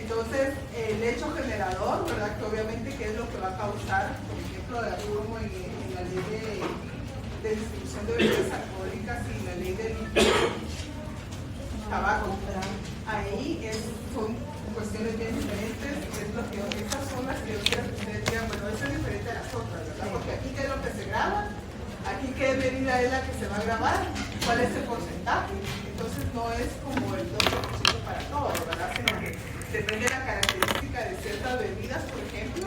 Entonces, el hecho generador, ¿verdad? Que obviamente, ¿qué es lo que va a causar? Por ejemplo, como en la ley de distribución de bebidas alcohólicas y la ley del tabaco. Ahí son cuestiones bien diferentes. Estas son las que yo quiero que ustedes digan, bueno, eso es diferente a las otras, ¿verdad? Porque aquí, ¿qué es lo que se graba? Aquí, ¿qué medida es la que se va a grabar? ¿Cuál es el porcentaje? Entonces, no es como el 12% para todo, ¿verdad? Sino que depende de la característica de ciertas bebidas, por ejemplo.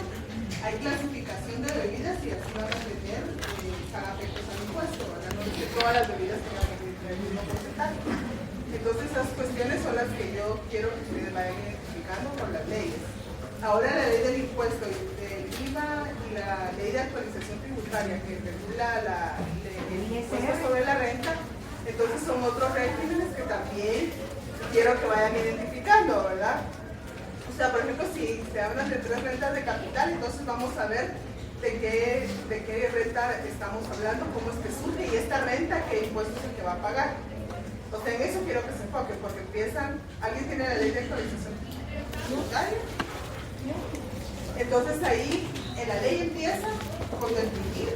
Hay clasificación de bebidas y así van a tener afectos al impuesto, ¿verdad? No es que todas las bebidas tengan el mismo porcentaje. Entonces, esas cuestiones son las que yo quiero que ustedes vayan identificando con las leyes. Ahora, la ley del impuesto del IVA y la ley de actualización tributaria que regula el impuesto sobre la renta, entonces son otros regímenes que también quiero que vayan identificando, ¿verdad? O sea, por ejemplo, si se hablan de 3 rentas de capital, entonces vamos a ver de qué renta estamos hablando, cómo es que surge y esta renta, qué impuesto es el que va a pagar. O sea, en eso quiero que se enfoque, porque empiezan, ¿alguien tiene la ley de actualización tributaria? Entonces ahí, en la ley empieza con definir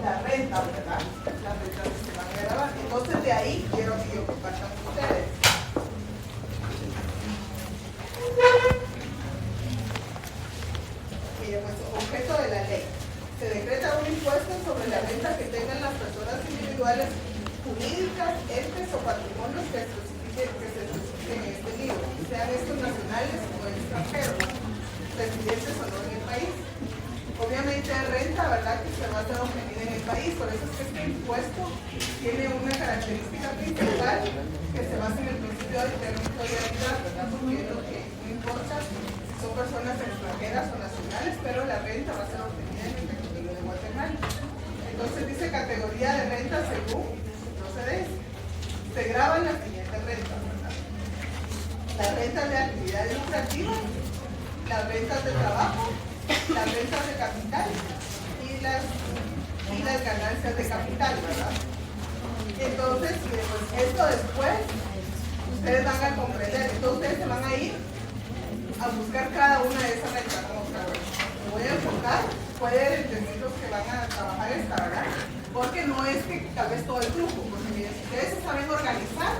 la renta, ¿verdad? Las rentas que se van a grabar. Entonces de ahí quiero que yo comparta con ustedes. Pues, objeto de la ley. Se decreta un impuesto sobre la renta que tengan las personas individuales, jurídicas, entes o patrimonios que se especifiquen en este libro, sean estos nacionales o extranjeros, residentes o no en el país. Obviamente renta, ¿verdad?, que se va a hacer obtenida en el país, por eso es que este impuesto tiene una característica principal que se basa en el principio de territorialidad, ¿verdad?, porque es lo que no importa si son personas extranjeras o nacionales, pero la renta va a ser obtenida en el territorio de Guatemala. Entonces dice categoría de renta según procedencia. Se graban las siguientes rentas, ¿verdad? Las rentas de actividades lucrativas, las rentas de trabajo, las rentas de capital y las ganancias de capital, ¿verdad? Entonces, pues esto después ustedes van a comprender. Entonces ustedes se van a ir a buscar cada una de esas rentas. Me voy a enfocar, pueden decir los que van a trabajar esta, ¿verdad? Porque no es que tal vez todo el grupo, porque miren, si ustedes se saben organizar,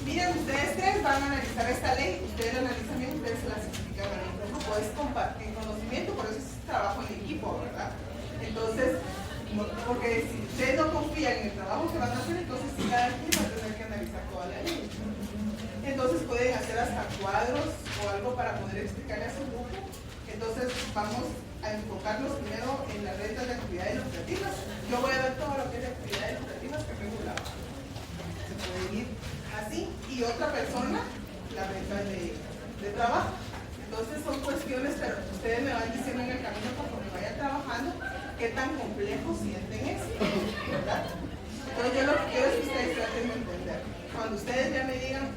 miren, ustedes 3 van a analizar esta ley, ustedes la analizan bien, ustedes se la certifican en el grupo, es compartir conocimiento, por eso es trabajo en equipo, ¿verdad? Entonces, porque si ustedes no confían en el trabajo que van a hacer, entonces cada quien va a tener que analizar toda la ley. Entonces pueden hacer hasta cuadros o algo para poder explicarle a su grupo. Entonces vamos a enfocarnos primero en las rentas de actividades lucrativas. Yo voy a ver todo lo que es de actividades lucrativas que regulaba. Se puede ir así. Y otra persona, la renta de trabajo. Entonces son cuestiones, pero ustedes me van diciendo en el camino conforme vayan trabajando qué tan complejo sienten esto, ¿verdad? Entonces yo lo que quiero es que ustedes traten de entender. Cuando ustedes ya me digan,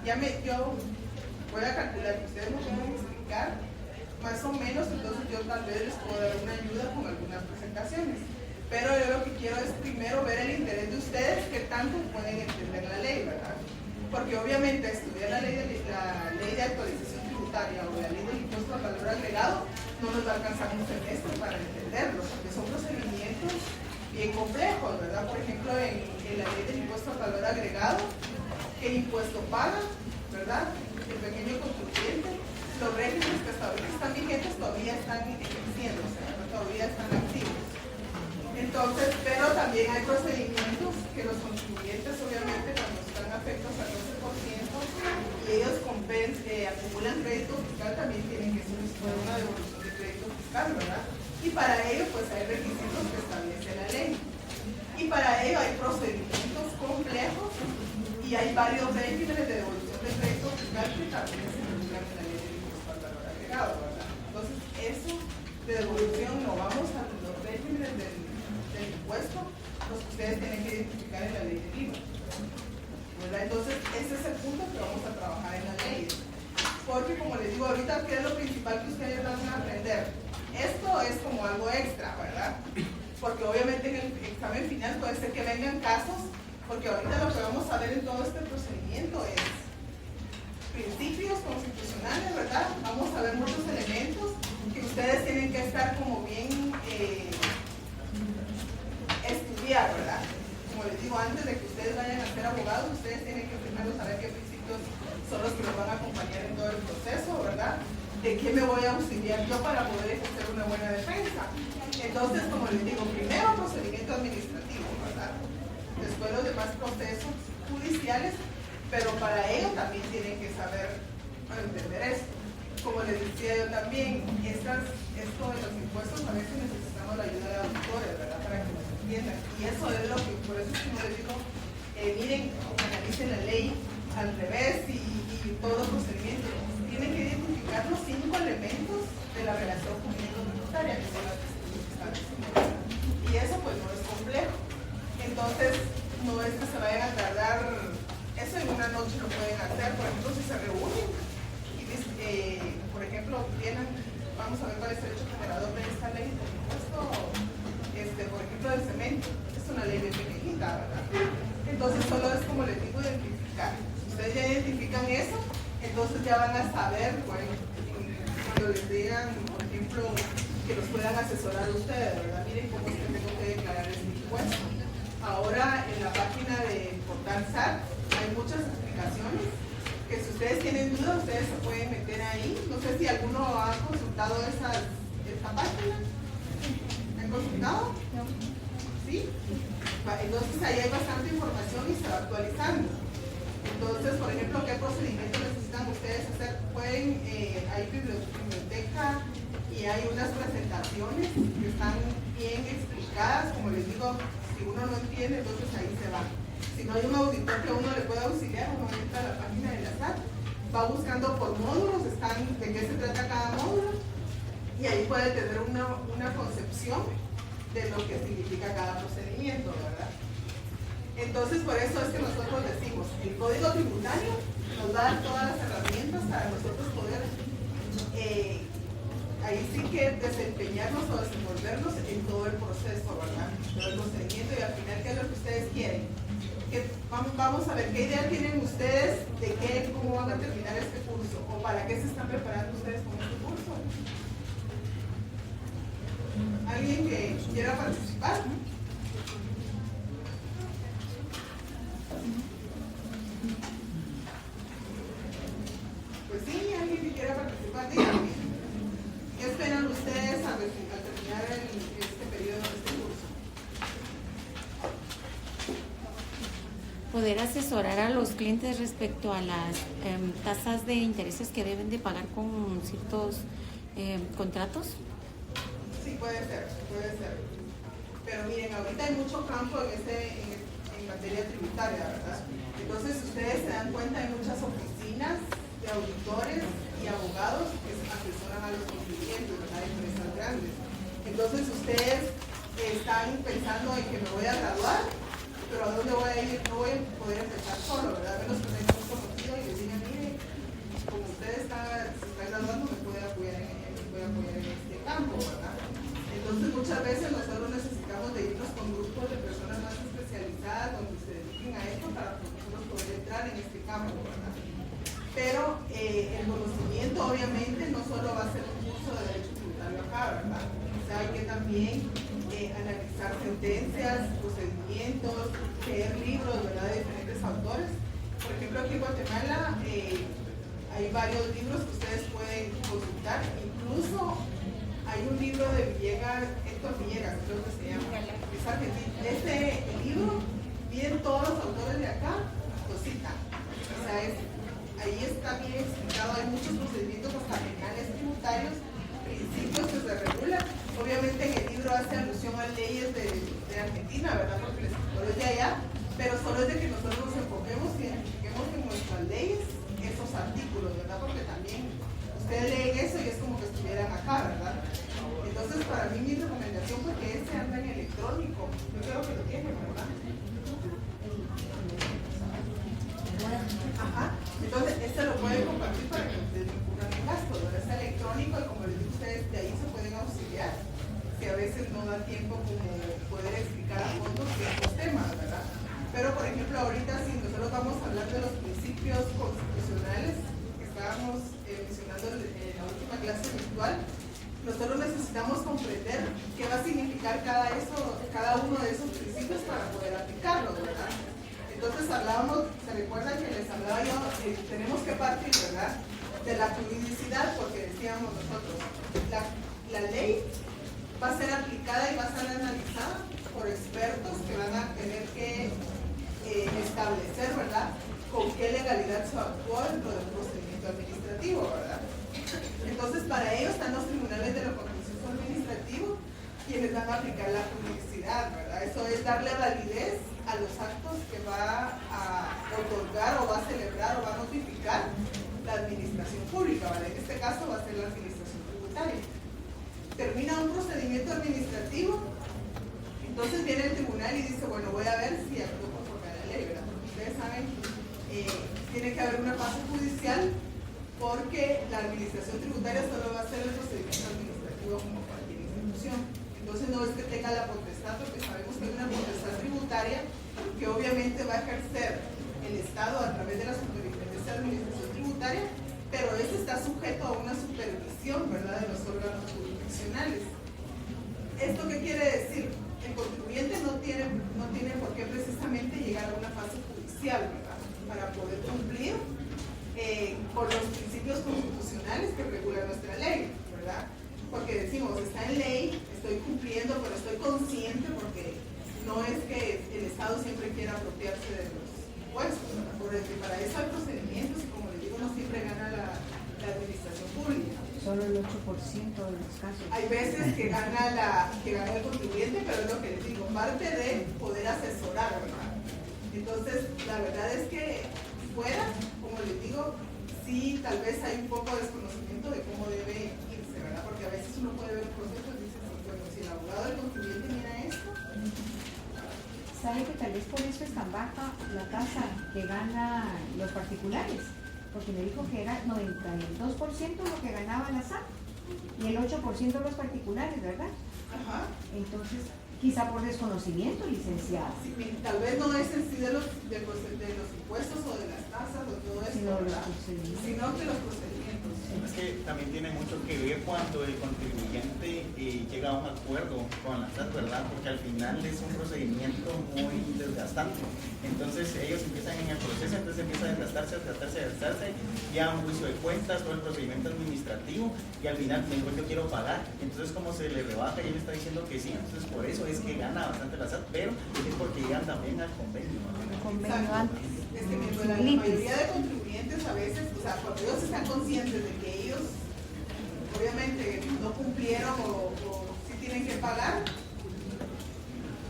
yo voy a calcular que ustedes me pueden explicar más o menos, entonces yo tal vez les puedo dar una ayuda con algunas presentaciones. Pero yo lo que quiero es primero ver el interés de ustedes, qué tanto pueden entender la ley, ¿verdad? Porque obviamente estudiar la ley de actualización tributaria o la ley del impuesto al valor agregado no nos va a alcanzar un semestre para entenderlo, porque son procedimientos bien complejos, ¿verdad? Por ejemplo, en la ley del impuesto al valor agregado, ¿qué impuesto paga? ¿Verdad? El pequeño contribuyente, los regímenes que hasta ahorita están vigentes todavía están ejerciendo, o sea, todavía están activos. Entonces, pero también hay procedimientos que los contribuyentes, obviamente, cuando están afectos al 12% y ellos acumulan crédito fiscal, también tienen que solicitar una devolución de crédito fiscal, ¿verdad? Y para ello, pues hay requisitos que establece la ley. Y para ello hay procedimientos complejos y hay varios regímenes de devolución de crédito fiscal que también se regulan en la ley del impuesto al valor agregado, ¿verdad? Entonces, eso de devolución no vamos a los regímenes del impuesto, los que ustedes tienen que identificar en la ley del IVA, ¿verdad? Entonces, ese es el punto que vamos a trabajar en la ley. Porque, como les digo ahorita, ¿qué es lo principal que ustedes van a aprender? Esto es como algo extra, ¿verdad? Porque obviamente en el examen final puede ser que vengan casos, porque ahorita lo que vamos a ver en todo este procedimiento es principios constitucionales constitucionales, ¿verdad? Vamos a ver muchos elementos que ustedes tienen que estar como bien estudiar, ¿verdad? Como les digo, antes de que ustedes vayan a ser abogados, ustedes tienen que primero saber qué principios son los que los van a acompañar en todo el proceso, ¿verdad? De qué me voy a auxiliar yo para poder ejercer una buena defensa. Entonces, como les digo, primero procedimiento administrativo, ¿verdad? Después los demás procesos judiciales, pero para ello también tienen que saber entender esto. Como les decía yo también, esto de los impuestos a veces necesitamos la ayuda de auditores, ¿verdad? Para que nos entiendan. Y eso es lo que, por eso es que les digo, miren, analicen la ley al revés y todo el procedimiento. Tienen que identificar los 5 elementos de la relación jurídico-tributaria, que son las que están diciendo. Y eso pues no es complejo. Entonces, no es que se vayan a tardar, eso en una noche lo pueden hacer, por ejemplo, si se reúnen y, por ejemplo, vienen, vamos a ver cuál es el hecho generador de esta ley, por supuesto, por ejemplo, del cemento, es una ley bien pequeñita, ¿verdad? Entonces, solo es como les digo, identificar. Si ustedes ya identifican eso, entonces ya van a saber, bueno, cuando les digan, por ejemplo, que los puedan asesorar a ustedes, ¿verdad? Miren cómo es que tengo que declarar este impuesto. Ahora en la página de Portal SAT hay muchas explicaciones que si ustedes tienen dudas, ustedes se pueden meter ahí. No sé si alguno ha consultado esta página. ¿Han consultado? ¿Sí? Entonces ahí hay bastante información y se va actualizando. Entonces, por ejemplo, ¿qué procedimiento necesitan ustedes hacer? Pueden, hay biblioteca y hay unas presentaciones que están bien explicadas, como les digo. Si uno no entiende, entonces ahí se va. Si no hay un auditor que uno le pueda auxiliar, uno entra a la página de la SAT, va buscando por módulos, están de qué se trata cada módulo, y ahí puede tener una concepción de lo que significa cada procedimiento, ¿verdad? Entonces, por eso es que nosotros decimos, el Código Tributario nos da todas las herramientas para nosotros poder ahí sí que desempeñarnos o desenvolvernos en todo el proceso, ¿verdad? Todo el procedimiento y al final, ¿qué es lo que ustedes quieren? Vamos a ver, ¿qué idea tienen ustedes de cómo van a terminar este curso? ¿O para qué se están preparando ustedes con este curso? ¿Alguien que quiera participar? Pues sí, alguien que quiera participar, díganme. ¿Qué esperan ustedes al terminar este periodo de este curso? Poder asesorar a los clientes respecto a las tasas de intereses que deben de pagar con ciertos contratos. Sí, puede ser. Pero miren, ahorita hay mucho campo en materia tributaria, ¿verdad? Entonces, ustedes se dan cuenta, hay muchas oficinas de auditores y abogados que asesoran a los contribuyentes, ¿verdad? Empresas grandes. Entonces, ustedes están pensando en que me voy a graduar, pero ¿a dónde voy a ir? No voy a poder empezar solo, ¿verdad? A menos que tengan un conocido y les digan, mire, como usted se está graduando, me puede apoyar en este campo, ¿verdad? Entonces, muchas veces nosotros necesitamos de irnos con grupos de personas más especializadas donde se dediquen a esto para nosotros poder entrar en este campo, ¿verdad? Pero el conocimiento obviamente no solo va a ser un curso de derecho tributario acá, ¿verdad? O sea, hay que también analizar sentencias, procedimientos, leer libros, ¿verdad? De diferentes autores. Por ejemplo, aquí en Guatemala hay varios libros que ustedes pueden consultar. Incluso hay un libro de Héctor Villegas, creo que se llama. Es argentino. Este libro, vienen todos los autores de acá, lo citan. O sea, ahí está bien explicado, hay muchos procedimientos hasta penales tributarios, principios que se regulan. Obviamente en el libro hace alusión a leyes de Argentina, ¿verdad? Porque el escritor es de allá, pero solo es de que nosotros nos enfoquemos y identifiquemos en nuestras leyes esos artículos, ¿verdad? Porque también ustedes leen eso y es como que estuvieran acá, ¿verdad? Entonces, para mí mi recomendación fue que este anda en electrónico. Yo creo que lo tienen, ¿verdad? Ajá. Entonces, este lo pueden compartir para que ustedes no incurran en gastos, ¿verdad? Está electrónico y como les digo a ustedes, de ahí se pueden auxiliar, que a veces no da tiempo como poder explicar a fondo ciertos temas, ¿verdad? Pero, por ejemplo, ahorita si nosotros vamos a hablar de los principios constitucionales que estábamos mencionando individual, nosotros necesitamos comprender qué va a significar cada uno de esos principios para poder aplicarlos, ¿verdad? Entonces hablábamos, se recuerdan que les hablaba yo, tenemos que partir, ¿verdad?, de la juridicidad, porque decíamos nosotros, la ley va a ser aplicada y va a ser analizada por expertos que van a tener que establecer, ¿verdad?, con qué legalidad se actuó dentro del procedimiento administrativo, ¿verdad? Entonces, para ello están los tribunales de lo contencioso administrativo, quienes van a aplicar la juridicidad, ¿verdad? Eso es darle validez a los actos que va a otorgar o va a celebrar o va a notificar la administración pública, ¿vale? En este caso va a ser la administración tributaria. Termina un procedimiento administrativo, entonces viene el tribunal y dice, bueno, voy a ver si actúo conforme a la ley, ¿verdad? Porque ustedes saben, tiene que haber una fase judicial, porque la administración tributaria solo va a ser el procedimiento administrativo como cualquier institución. Entonces no es que tenga la potestad, porque sabemos que hay una potestad tributaria que obviamente va a ejercer el Estado a través de la superintendencia de administración tributaria, pero ese está sujeto a una supervisión, ¿verdad?, de los órganos jurisdiccionales. ¿Esto qué quiere decir? El contribuyente no tiene por qué precisamente llegar a una fase judicial, ¿verdad?, para poder cumplir por los principios constitucionales que regula nuestra ley, ¿verdad? Porque decimos, está en ley, estoy cumpliendo, pero estoy consciente, porque no es que el Estado siempre quiera apropiarse de los impuestos, ¿verdad? Porque para eso hay procedimientos y, como les digo, no siempre gana la administración pública. Solo el 8% de los casos. Hay veces que gana el contribuyente, pero es lo que les digo, parte de poder asesorar, ¿verdad? Entonces, la verdad es que fuera, como les digo, sí, tal vez hay un poco de desconocimiento de cómo debe irse, ¿verdad? Porque a veces uno puede ver procesos y dice, bueno, si el abogado del contribuyente mira esto. ¿Sabe que tal vez por eso es tan baja la tasa que ganan los particulares? Porque me dijo que era 92% lo que ganaba la SAT y el 8% los particulares, ¿verdad? Ajá. Entonces, quizá por desconocimiento, licenciada. Sí, tal vez no es en sí de los impuestos o de las tasas o todo eso, Sino ¿verdad?, sino que los procedimientos. Es que también tiene mucho que ver cuando el contribuyente llega a un acuerdo con la SAT, ¿verdad? Porque al final es un procedimiento muy desgastante. Entonces ellos empiezan en el proceso, entonces empieza a desgastarse, ya un juicio de cuentas, todo el procedimiento administrativo, y al final me dijo, yo quiero pagar. Entonces como se le rebaja y él está diciendo que sí, entonces por eso es que gana bastante la SAT, pero es porque llegan también al convenio. Convenio antes. Es que la mayoría de contribuyentes a veces, o sea, cuando ellos están conscientes de que ellos obviamente no cumplieron o sí tienen que pagar,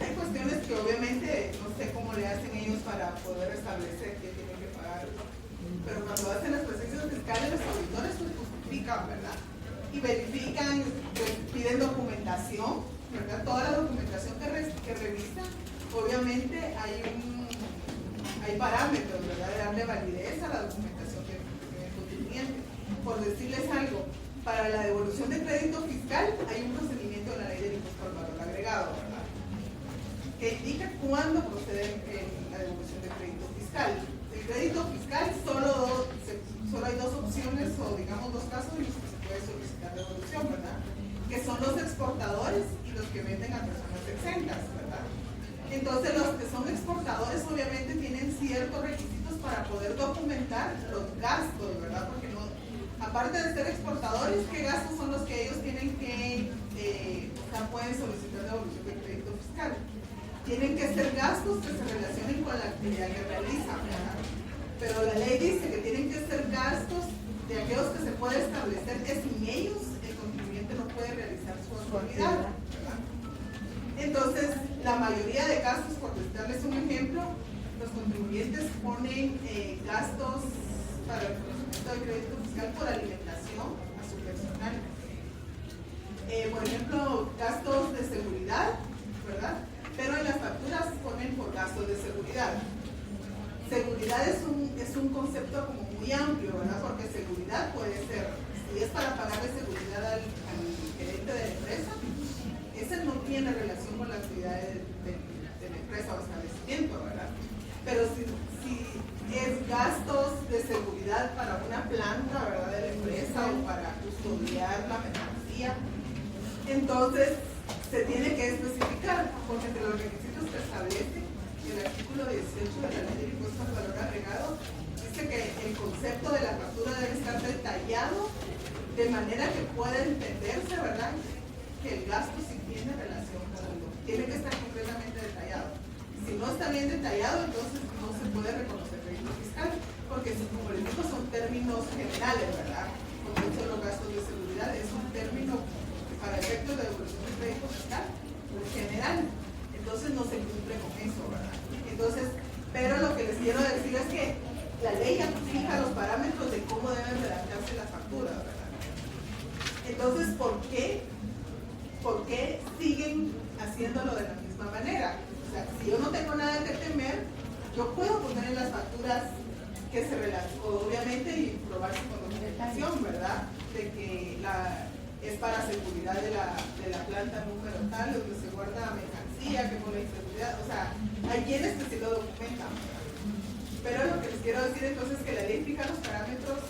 hay cuestiones que obviamente no sé cómo le hacen ellos para poder establecer que tienen que pagar, pero cuando hacen las presencias fiscales los auditores pues justifican, ¿verdad? Y verifican, pues, piden documentación, ¿verdad? Toda la documentación que revisan, obviamente hay parámetros, ¿verdad?, de darle validez a la documentación que tiene el contribuyente. Por decirles algo, para la devolución de crédito fiscal hay un procedimiento en la ley del impuesto al valor agregado, ¿verdad?, que indica cuándo procede la devolución de crédito fiscal. El crédito fiscal solo hay dos opciones, o digamos dos casos en los que se puede solicitar devolución, ¿verdad?, que son los exportadores y los que venden a personas exentas, ¿verdad? Entonces los que son exportadores obviamente tienen ciertos requisitos para poder documentar los gastos, ¿verdad? Porque no, aparte de ser exportadores, ¿qué gastos son los que ellos tienen que, pueden solicitar devolución de crédito fiscal? Tienen que ser gastos que se relacionen con la actividad que realizan, ¿verdad? Pero la ley dice que tienen que ser gastos de aquellos que se puede establecer que sin ellos el contribuyente no puede realizar su actividad, ¿verdad? Entonces, la mayoría de casos, por darles un ejemplo, los contribuyentes ponen gastos para el reconocimiento de crédito fiscal por alimentación a su personal. Por ejemplo, gastos de seguridad, ¿verdad? Pero en las facturas ponen por gastos de seguridad. Seguridad es un concepto como muy amplio, ¿verdad? Porque seguridad puede ser, si es para pagarle seguridad al gerente de la empresa, ese no tiene relación con la actividad de la empresa o establecimiento, ¿verdad? Pero si es gastos de seguridad para una planta, ¿verdad?, de la empresa, empresa o para custodiar la mercancía. Entonces, se tiene que especificar, porque entre los requisitos que establece el artículo 18 de la Ley del Impuesto al Valor Agregado, dice que el concepto de la factura debe estar detallado de manera que pueda entenderse, ¿verdad?, que el gasto sí tiene relación con algo. Tiene que estar completamente detallado. Si no está bien detallado, entonces no se puede reconocer crédito fiscal, porque como les digo, son términos generales, ¿verdad? Como solo gastos de seguridad, es un término para efectos de devolución de crédito fiscal general. Entonces no se cumple con eso, ¿verdad? Entonces, pero lo que les quiero decir es que la ley ya fija los parámetros de cómo deben redactarse las facturas, ¿verdad? Entonces, ¿por qué siguen haciéndolo de la misma manera? O sea, si yo no tengo nada que temer, yo puedo poner en las facturas que se relacionan, obviamente, y probar su documentación, ¿verdad? De que es para seguridad de la planta número tal, donde se guarda mercancía, que por la inseguridad, o sea, hay quienes que sí lo documentan, ¿verdad? Pero lo que les quiero decir entonces es que la ley fija los parámetros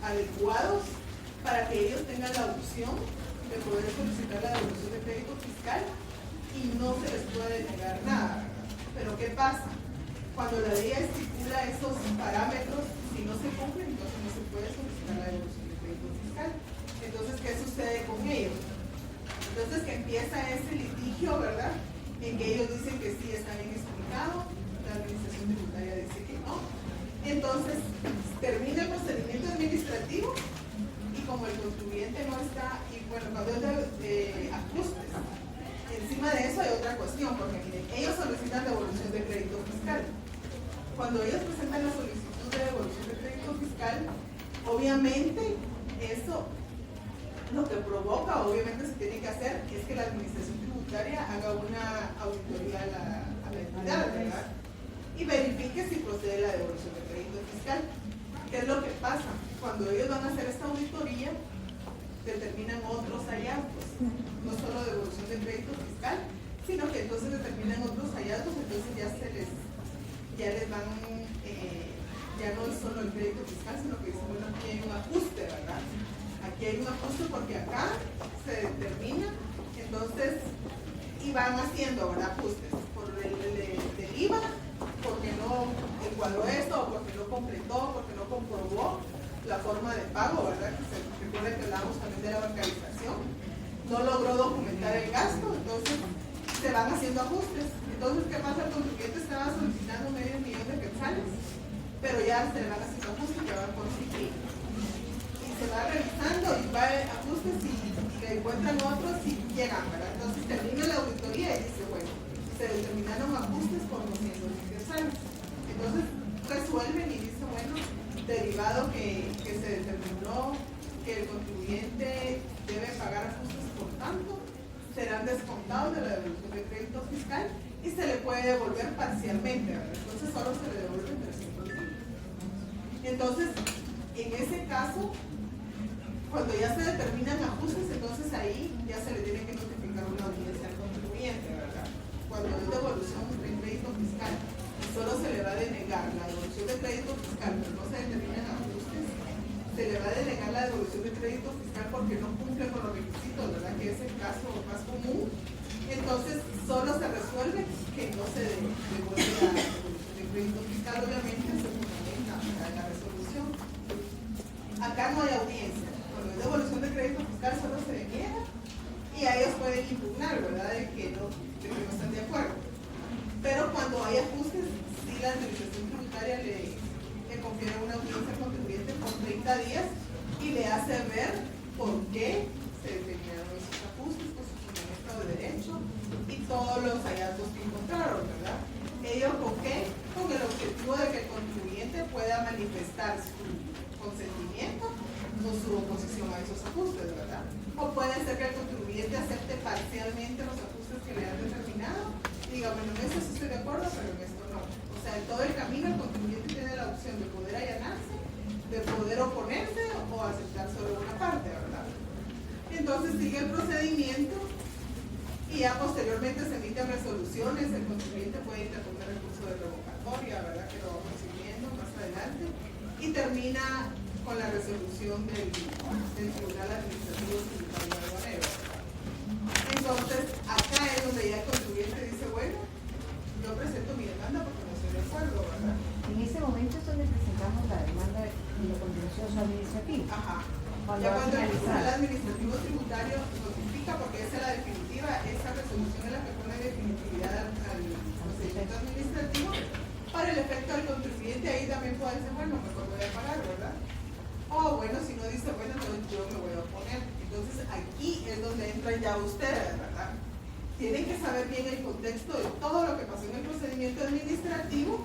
adecuados para que ellos tengan la opción de poder solicitar la devolución de crédito fiscal y no se les puede negar nada, ¿verdad? Pero ¿qué pasa? Cuando la ley estipula esos parámetros, si no se cumplen, entonces no se puede solicitar la devolución de crédito fiscal. Entonces, ¿qué sucede con ellos? Entonces que empieza ese litigio, ¿verdad?, en que ellos dicen que sí está bien explicado, la administración tributaria dice que no. Entonces, termina el procedimiento administrativo y como el contribuyente no está, y bueno, cuando es de ajustes, encima de eso hay otra cuestión, porque miren, ellos solicitan devolución de crédito fiscal. Cuando ellos presentan la solicitud de devolución de crédito fiscal, obviamente eso lo que provoca, obviamente se tiene que hacer, es que la administración tributaria haga una auditoría a la entidad, ¿verdad?, y verifique si procede la devolución de crédito fiscal. ¿Qué es lo que pasa? Cuando ellos van a hacer esta auditoría, determinan otros hallazgos, no solo devolución de crédito fiscal, sino que entonces determinan otros hallazgos, entonces ya les van, ya no es solo el crédito fiscal, sino que dicen, bueno, aquí hay un ajuste, ¿verdad? Aquí hay un ajuste porque acá se determina, entonces, y van haciendo, ¿verdad?, ajustes por del IVA, porque no encuadró esto, o porque no completó, porque no comprobó la forma de pago, ¿verdad? Que se recuerda que hablamos también de la bancarización, no logró documentar el gasto, entonces se van haciendo ajustes. Entonces, ¿qué pasa? El contribuyente estaba solicitando $500,000 de quetzales, pero ya se le van haciendo ajustes, ya van por sí. Y se va revisando y va a ajustes y le encuentran otros y llegan, ¿verdad? Entonces termina la auditoría y dice, bueno, se determinaron ajustes por $200,000 quetzales. Entonces resuelven y dice, bueno, derivado que se determinó que el contribuyente debe pagar ajustes por tanto, serán descontados de la devolución de crédito fiscal y se le puede devolver parcialmente, ¿verdad? Entonces solo se le devuelven $300,000. Entonces, en ese caso, cuando ya se determinan ajustes, entonces ahí ya se le tiene que notificar una audiencia al contribuyente, ¿verdad? Cuando es devolución de crédito fiscal y solo se le va a denegar la devolución de crédito fiscal, pero no se determinan ajustes, se le va a denegar la devolución de crédito fiscal porque no cumple con los requisitos, ¿verdad?, que es el caso más común. Entonces solo se resuelve que no se devuelve la devolución de crédito fiscal, obviamente se fundamenta en la resolución. Acá no hay audiencia. Cuando es devolución de crédito fiscal solo se deniega y a ellos pueden impugnar, ¿verdad?, de que no están de acuerdo. Pero cuando hay ajustes, sí la administración tributaria le confiere una audiencia al contribuyente por 30 días y le hace ver por qué se determinaron esos ajustes con su fundamento de derecho y todos los hallazgos que encontraron, ¿verdad? ¿Ellos con qué? Con el objetivo de que el contribuyente pueda manifestar su consentimiento o su oposición a esos ajustes, ¿verdad? O puede ser que el contribuyente acepte parcialmente los ajustes que le han determinado y diga, bueno, en eso sí estoy de acuerdo, pero en esto no. O sea, en todo el camino el contribuyente tiene la opción de poder allanarse, de poder oponerse o aceptar solo una parte, ¿verdad? Entonces sigue el procedimiento y ya posteriormente se emiten resoluciones, el contribuyente puede interponer recurso de revocatoria, ¿verdad?, que lo vamos siguiendo más adelante, y termina con la resolución del Tribunal Administrativo Tributario Aduanero. Entonces, acá es donde ya el contribuyente dice, bueno, yo presento mi demanda porque no estoy de acuerdo, ¿verdad? En ese momento es donde presentamos la demanda de lo contencioso administrativo. Ajá. Cuando Ya va cuando el finalizado. Tribunal Administrativo Tributario notifica, porque esa es la definitiva, esa resolución es la que pone definitividad al procedimiento administrativo, para el efecto del contribuyente, ahí también puede decir, bueno, mejor voy a pagar, ¿verdad? O bueno, si no dice, bueno, entonces yo me voy a oponer. Entonces aquí es donde entran ya ustedes, ¿verdad? Tienen que saber bien el contexto de todo lo que pasó en el procedimiento administrativo,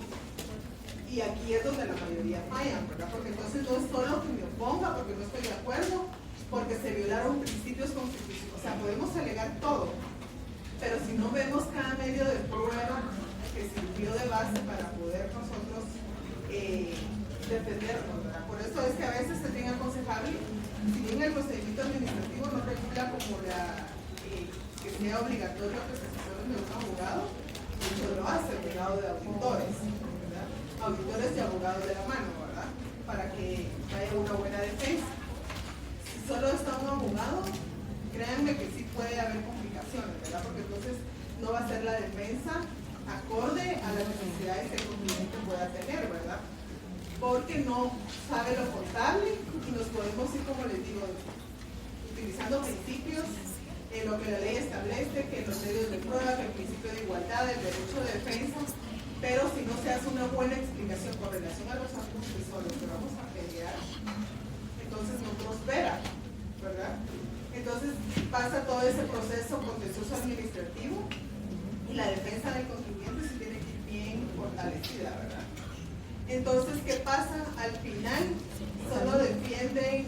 y aquí es donde la mayoría fallan, ¿verdad? Porque entonces no es solo que me oponga porque no estoy de acuerdo, porque se violaron principios constitucionales. O sea, podemos alegar todo, pero si no vemos cada medio de prueba que sirvió de base para poder nosotros defendernos, ¿verdad? Por eso es que a veces es bien aconsejable, si bien el procedimiento administrativo no regula como que sea obligatorio que se asesoren de un abogado, mucho lo hace el grado de auditores, ¿verdad? Auditores y abogados de la mano, ¿verdad? Para que haya una buena defensa. Si solo está un abogado, créanme que sí puede haber complicaciones, ¿verdad? Porque entonces no va a ser la defensa acorde a las necesidades que el contribuyente pueda tener, ¿verdad? Porque no sabe lo contable y nos podemos ir, como les digo, utilizando principios en lo que la ley establece, que los medios de prueba, que el principio de igualdad, el derecho de defensa, pero si no se hace una buena explicación con relación a los ajustes o a los que vamos a pelear, entonces no prospera, ¿verdad? Entonces pasa todo ese proceso contencioso administrativo y la defensa del contribuyente se tiene que ir bien fortalecida, ¿verdad? Entonces, ¿qué pasa? Al final solo defienden,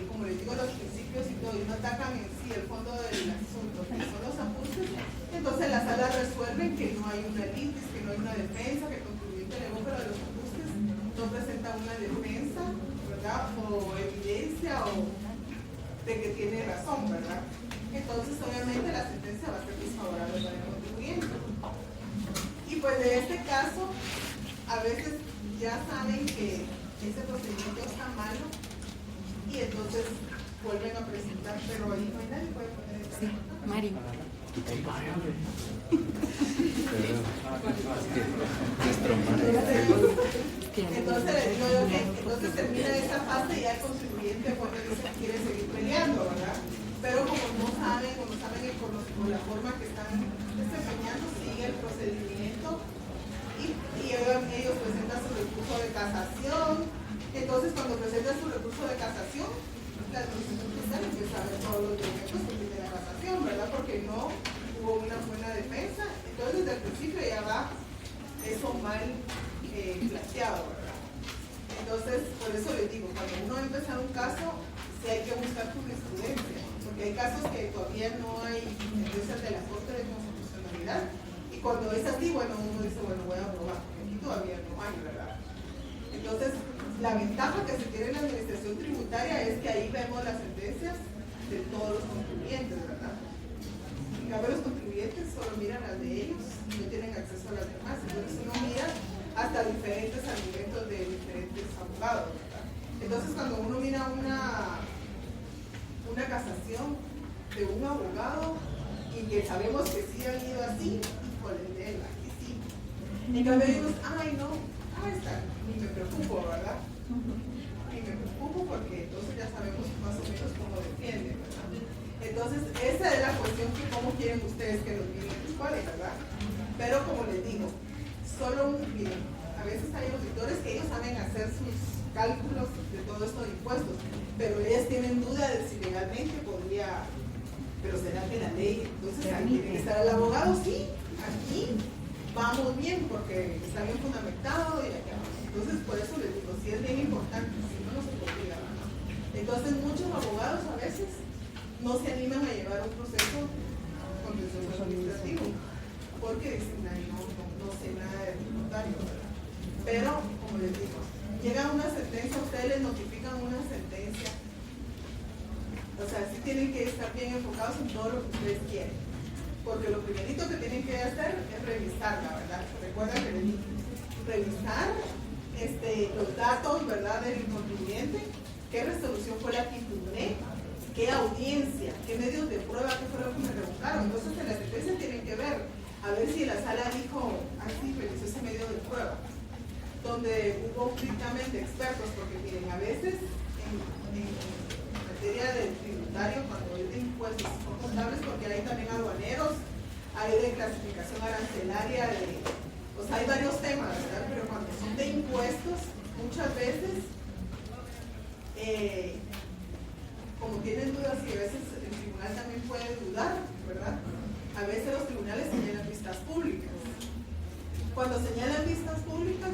como les digo, los principios y todo, y no atacan en sí el fondo del asunto, que son los ajustes. Entonces la sala resuelve que no hay una litis, que no hay una defensa, que el contribuyente negó, pero de los ajustes no presenta una defensa, ¿verdad? O evidencia o de que tiene razón, ¿verdad? Entonces, obviamente, la sentencia va a ser desfavorable para el contribuyente. Y pues de este caso, a veces ya saben que ese procedimiento está malo y entonces vuelven a presentar, pero ahí no hay nadie puede poner esta. Sí, Mario. Entonces les digo yo que entonces termina esta fase y ya el contribuyente bueno, dice que quiere seguir peleando, ¿verdad? Pero como no saben por la forma que están desempeñando, sigue el procedimiento y ellos presentan su recurso de casación. Entonces cuando presentan su recurso de casación, la administración fiscal empieza a ver todos los defectos que tiene la casación, ¿verdad? Porque no hubo una buena defensa. Entonces desde el principio ya va eso mal planteado, ¿verdad? Entonces, por eso les digo, cuando uno va a empezar un caso, sí hay que buscar jurisprudencia, porque hay casos que todavía no hay sentencias de la Corte de Constitucionalidad, y cuando es así, bueno, uno dice, bueno, voy a probar, porque aquí todavía no hay, ¿verdad? Entonces, la ventaja que se tiene en la administración tributaria es que ahí vemos las sentencias de todos los contribuyentes, ¿verdad? En cambio, los contribuyentes solo miran las de ellos y no tienen acceso a las demás, entonces uno mira hasta diferentes argumentos de diferentes abogados, ¿verdad? Entonces cuando uno mira una casación de un abogado y que sabemos que sí han ido así, híjole, de él, aquí sí. En cambio digo, ay no, está, ni me preocupo, ¿verdad? Ni me preocupo porque entonces ya sabemos más o menos cómo defienden, ¿verdad? Entonces esa es la cuestión que cómo quieren ustedes que los miren en cuál, ¿verdad? Pero como les digo, solo miren, a veces hay auditores que ellos saben hacer sus cálculos de todo esto de impuestos, pero ellas tienen duda de si legalmente podría, pero será que la ley, entonces ahí tiene que estar el abogado, sí, aquí vamos bien porque está bien fundamentado y acá. Entonces por eso les digo, sí es bien importante, si no nos obliga, ¿no? Entonces muchos abogados a veces no se animan a llevar un proceso contencioso administrativo porque dicen, no sé nada de tributario, ¿verdad? Pero, como les digo, llega una sentencia, ustedes les notifican una sentencia, o sea, sí tienen que estar bien enfocados en todo lo que ustedes quieren, porque lo primerito que tienen que hacer es revisarla, ¿verdad? Recuerden que les dije, revisar los datos, ¿verdad?, del contribuyente qué resolución fue la que impugné, qué audiencia, qué medios de prueba, qué fue lo que me revocaron. Entonces en la sentencia tienen que ver, a ver si la sala dijo, así realizó ese medio de prueba, donde hubo un dictamen de expertos, porque miren, a veces en materia del tributario, cuando es de impuestos, son contables, porque hay también aduaneros, hay de clasificación arancelaria, o sea, hay varios temas, ¿verdad? Pero cuando son de impuestos, muchas veces, como tienen dudas y a veces el tribunal también puede dudar, ¿verdad? A veces los tribunales señalan vistas públicas. Cuando señalan vistas públicas,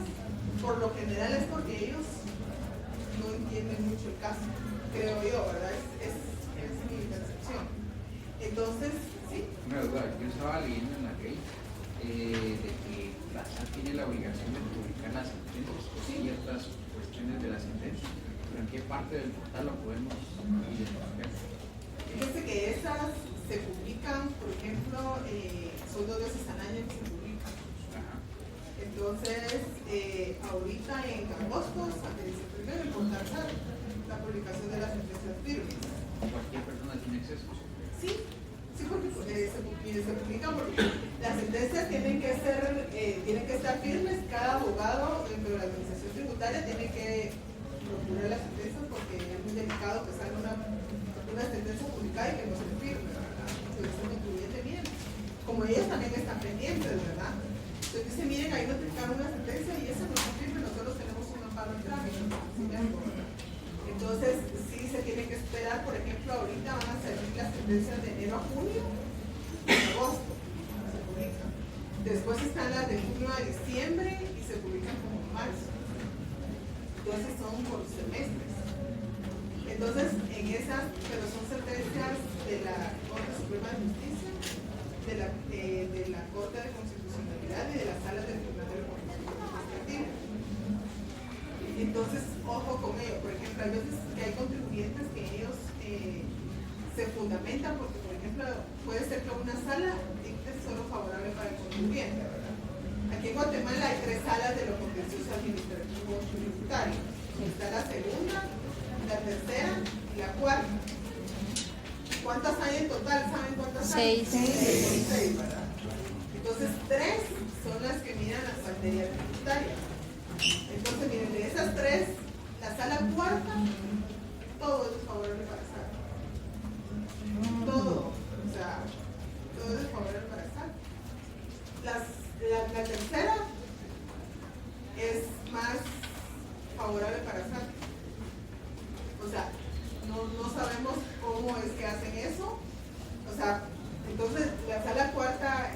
por lo general es porque ellos no entienden mucho el caso, creo yo, ¿verdad? Es mi percepción. Entonces, sí. Una duda, yo estaba leyendo en la ley de que la SAT tiene la obligación de publicar las sentencias o ciertas cuestiones de la sentencia, pero ¿en qué parte del portal lo podemos identificar? Fíjense que esas se publican, por ejemplo, son 2 veces al año que se publican. Entonces, ahorita en agosto, hasta el primero, el portal sale la publicación de las sentencias firmes. ¿Cualquier persona tiene acceso? Sí, porque se publican porque las sentencias tienen que estar firmes. Cada abogado dentro de la administración tributaria tiene que procurar las sentencias porque es muy delicado que salga una sentencia publicada y que no se le firme, ¿verdad? Entonces el contribuyente, miren, como ellos también están pendientes, ¿verdad? Entonces dicen, miren, ahí notificaron una sentencia y esa no se firme, nosotros tenemos un amparo en trámite, ¿sí? Entonces sí se tiene que esperar, por ejemplo, ahorita van a salir las sentencias de enero a junio, en agosto, se publican. Después están las de junio a diciembre y se publican como en marzo. Entonces son por semestres. Entonces, en esas, pero son sentencias de la Corte Suprema de Justicia, de la Corte de Constitucionalidad y de las salas del Tribunal de Reconocimiento Administrativo. Entonces, ojo con ello. Por ejemplo, hay veces que hay contribuyentes que ellos se fundamentan porque, por ejemplo, puede ser que una sala dicte solo favorable para el contribuyente, ¿verdad? Aquí en Guatemala hay 3 salas de lo contencioso administrativo tributario. Está la segunda, la tercera y la cuarta. ¿Cuántas hay en total? ¿Saben cuántas hay? 6, ¿verdad? Entonces, 3 son las que miran las materias tributarias. Entonces, miren, de esas 3, la sala cuarta, todo es favorable para SAT. Todo. O sea, todo es favorable para SAT. La tercera es más favorable para SAT. O sea, no sabemos cómo es que hacen eso. O sea, entonces la sala cuarta...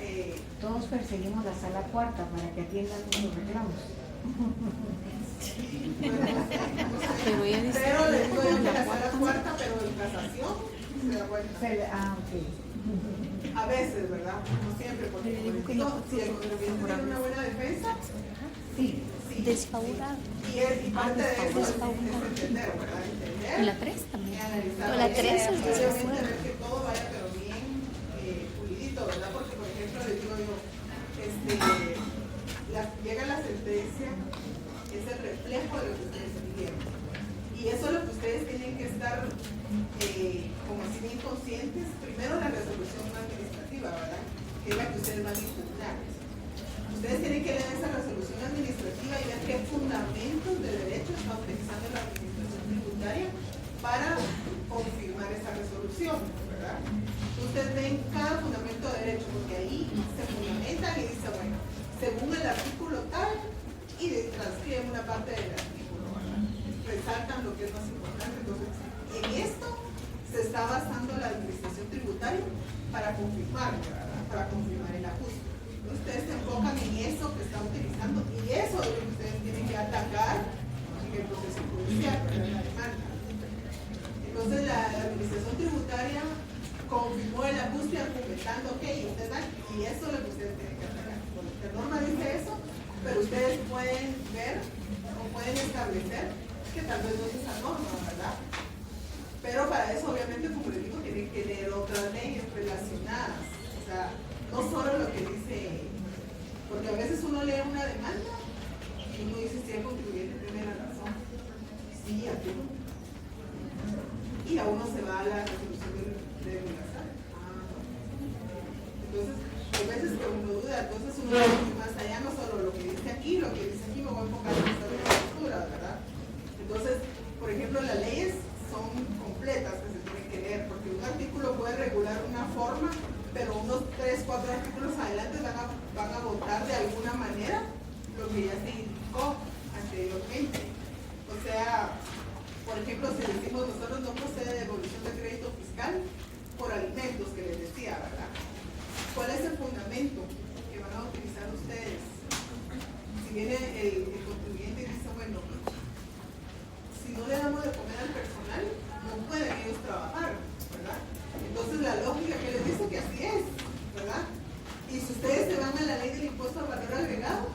Todos perseguimos la sala cuarta para que atiendan los reclamos. Pero ella dice pero le digo yo que la sala cuarta, pero en casación se da vuelta. Ok. A veces, ¿verdad? No siempre, porque si el contribuyente tiene una buena defensa, Sí. desfavorable. y parte de eso es entender, ¿verdad? Entender. Y la 3 también. Y analizar. O la 3 es obviamente desfavorable. ver que todo vaya pero bien pulidito, ¿verdad? Porque, por ejemplo, les digo yo, llega la sentencia, es el reflejo de lo que ustedes pidieron. Y eso es lo que ustedes tienen que estar como así bien conscientes. Primero la resolución administrativa, ¿verdad? Que es la que ustedes van a impugnar. Ustedes tienen que leer esa resolución administrativa y ver qué fundamentos de derecho está utilizando la administración tributaria para confirmar esa resolución, ¿verdad? Ustedes ven cada fundamento de derecho, porque ahí se fundamentan y dice, bueno, según el artículo tal, y transcriben una parte del artículo, ¿verdad? Resaltan lo que es más importante. Entonces, en esto se está basando la administración tributaria para confirmar, ¿verdad? Para confirmar el ajuste. Ustedes se enfocan en eso que están utilizando y eso es lo que ustedes tienen que atacar en el proceso judicial, ¿verdad? La demanda. Entonces, la administración tributaria confirmó el ajuste argumentando, ok, ustedes dan, y eso es lo que ustedes tienen que atacar. La norma dice eso, pero ustedes pueden ver o pueden establecer que tal vez no es esa norma, ¿verdad? Pero para eso, obviamente, como les digo, tienen que leer otras leyes relacionadas. O sea, no solo lo que dice, porque a veces uno lee una demanda y uno dice si el contribuyente tiene la razón. Sí, aquí no. y a uno se va a la resolución de la SAT. Entonces, hay veces que uno duda, entonces uno va más allá, no solo lo que dice aquí, lo que dice aquí me voy a enfocar en esta lectura, ¿verdad? Entonces, por ejemplo, las leyes son completas que se tienen que leer, porque un artículo puede regular una forma, pero unos 3, 4 artículos adelante van a votar de alguna manera lo que ya se indicó anteriormente. O sea, por ejemplo, si decimos nosotros no procede devolución de crédito fiscal por alimentos, que les decía, ¿verdad? ¿Cuál es el fundamento que van a utilizar ustedes? Si viene el contribuyente y dice, bueno, si no le damos de comer al personal, no pueden ellos trabajar, ¿verdad? Entonces la lógica que les dice que así es, ¿verdad? Y si ustedes se van a la ley del impuesto al valor agregado,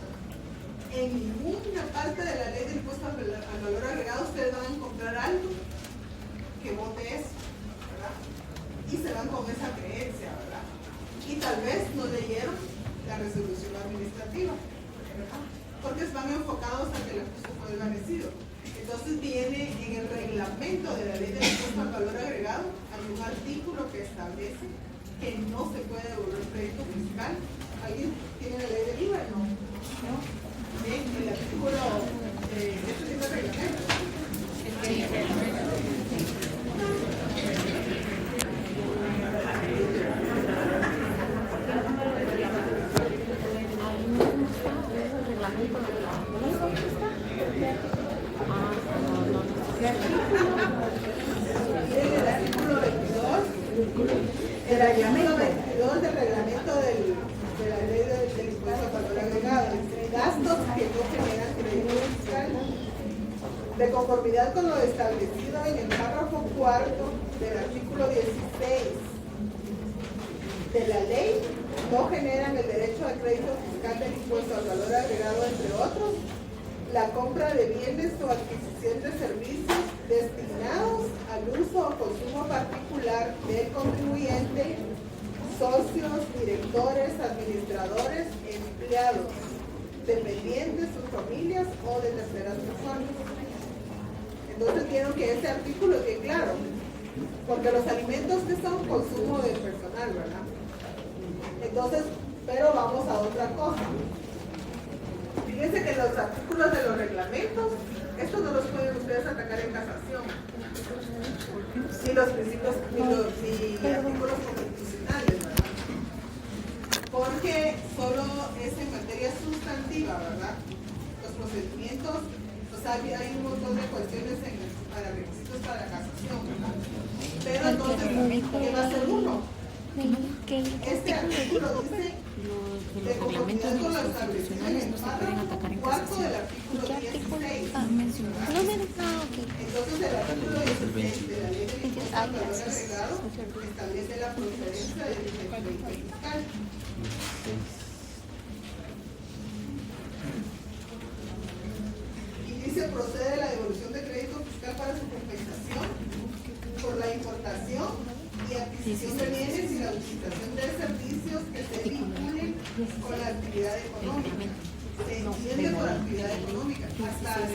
en ninguna parte de la ley del impuesto al valor agregado ustedes van a encontrar algo que vote eso, ¿verdad? Y se van con esa creencia, ¿verdad? Y tal vez no leyeron la resolución administrativa, ¿verdad? Porque van enfocados a que el acuse fue desvanecido. Entonces viene en el reglamento de la ley del impuesto al valor agregado, hay un artículo que establece que no se puede devolver crédito fiscal. ¿Alguien tiene la ley del IVA? No. Bien, el artículo, este tiene el reglamento. El artículo 22, el artículo 22 del reglamento de la ley del impuesto al valor agregado, gastos que no generan crédito fiscal, de conformidad con lo establecido en el párrafo cuarto del artículo 16 de la ley, no generan el derecho a crédito fiscal del impuesto al valor agregado, entre otros, la compra de bienes o adquisición de servicios destinados al uso o consumo particular del contribuyente, socios, directores, administradores, empleados, dependientes, sus familias o de terceras personas. Entonces vieron que este artículo es bien claro, porque los alimentos que son consumo del personal, ¿verdad? Entonces, pero vamos a otra cosa. Fíjense que los artículos de los reglamentos, estos no los pueden ustedes atacar en casación, ni los principios, ni artículos constitucionales, ¿verdad? Porque solo es en materia sustantiva, ¿verdad? Los procedimientos, o sea, hay un montón de cuestiones para requisitos para la casación, ¿verdad? Pero entonces, ¿qué va a ser uno? Este artículo dice de conformidad con lo establecido en el párrafo cuarto del artículo 16. Entonces el artículo 16 de la ley del impuesto al valor agregado establece la procedencia del crédito fiscal. Y dice procede la devolución de crédito fiscal para su compensación por la importación y adquisición de bienes y la utilización de servicios que se vinculen con la actividad económica. Se entiende por actividad económica. Hasta el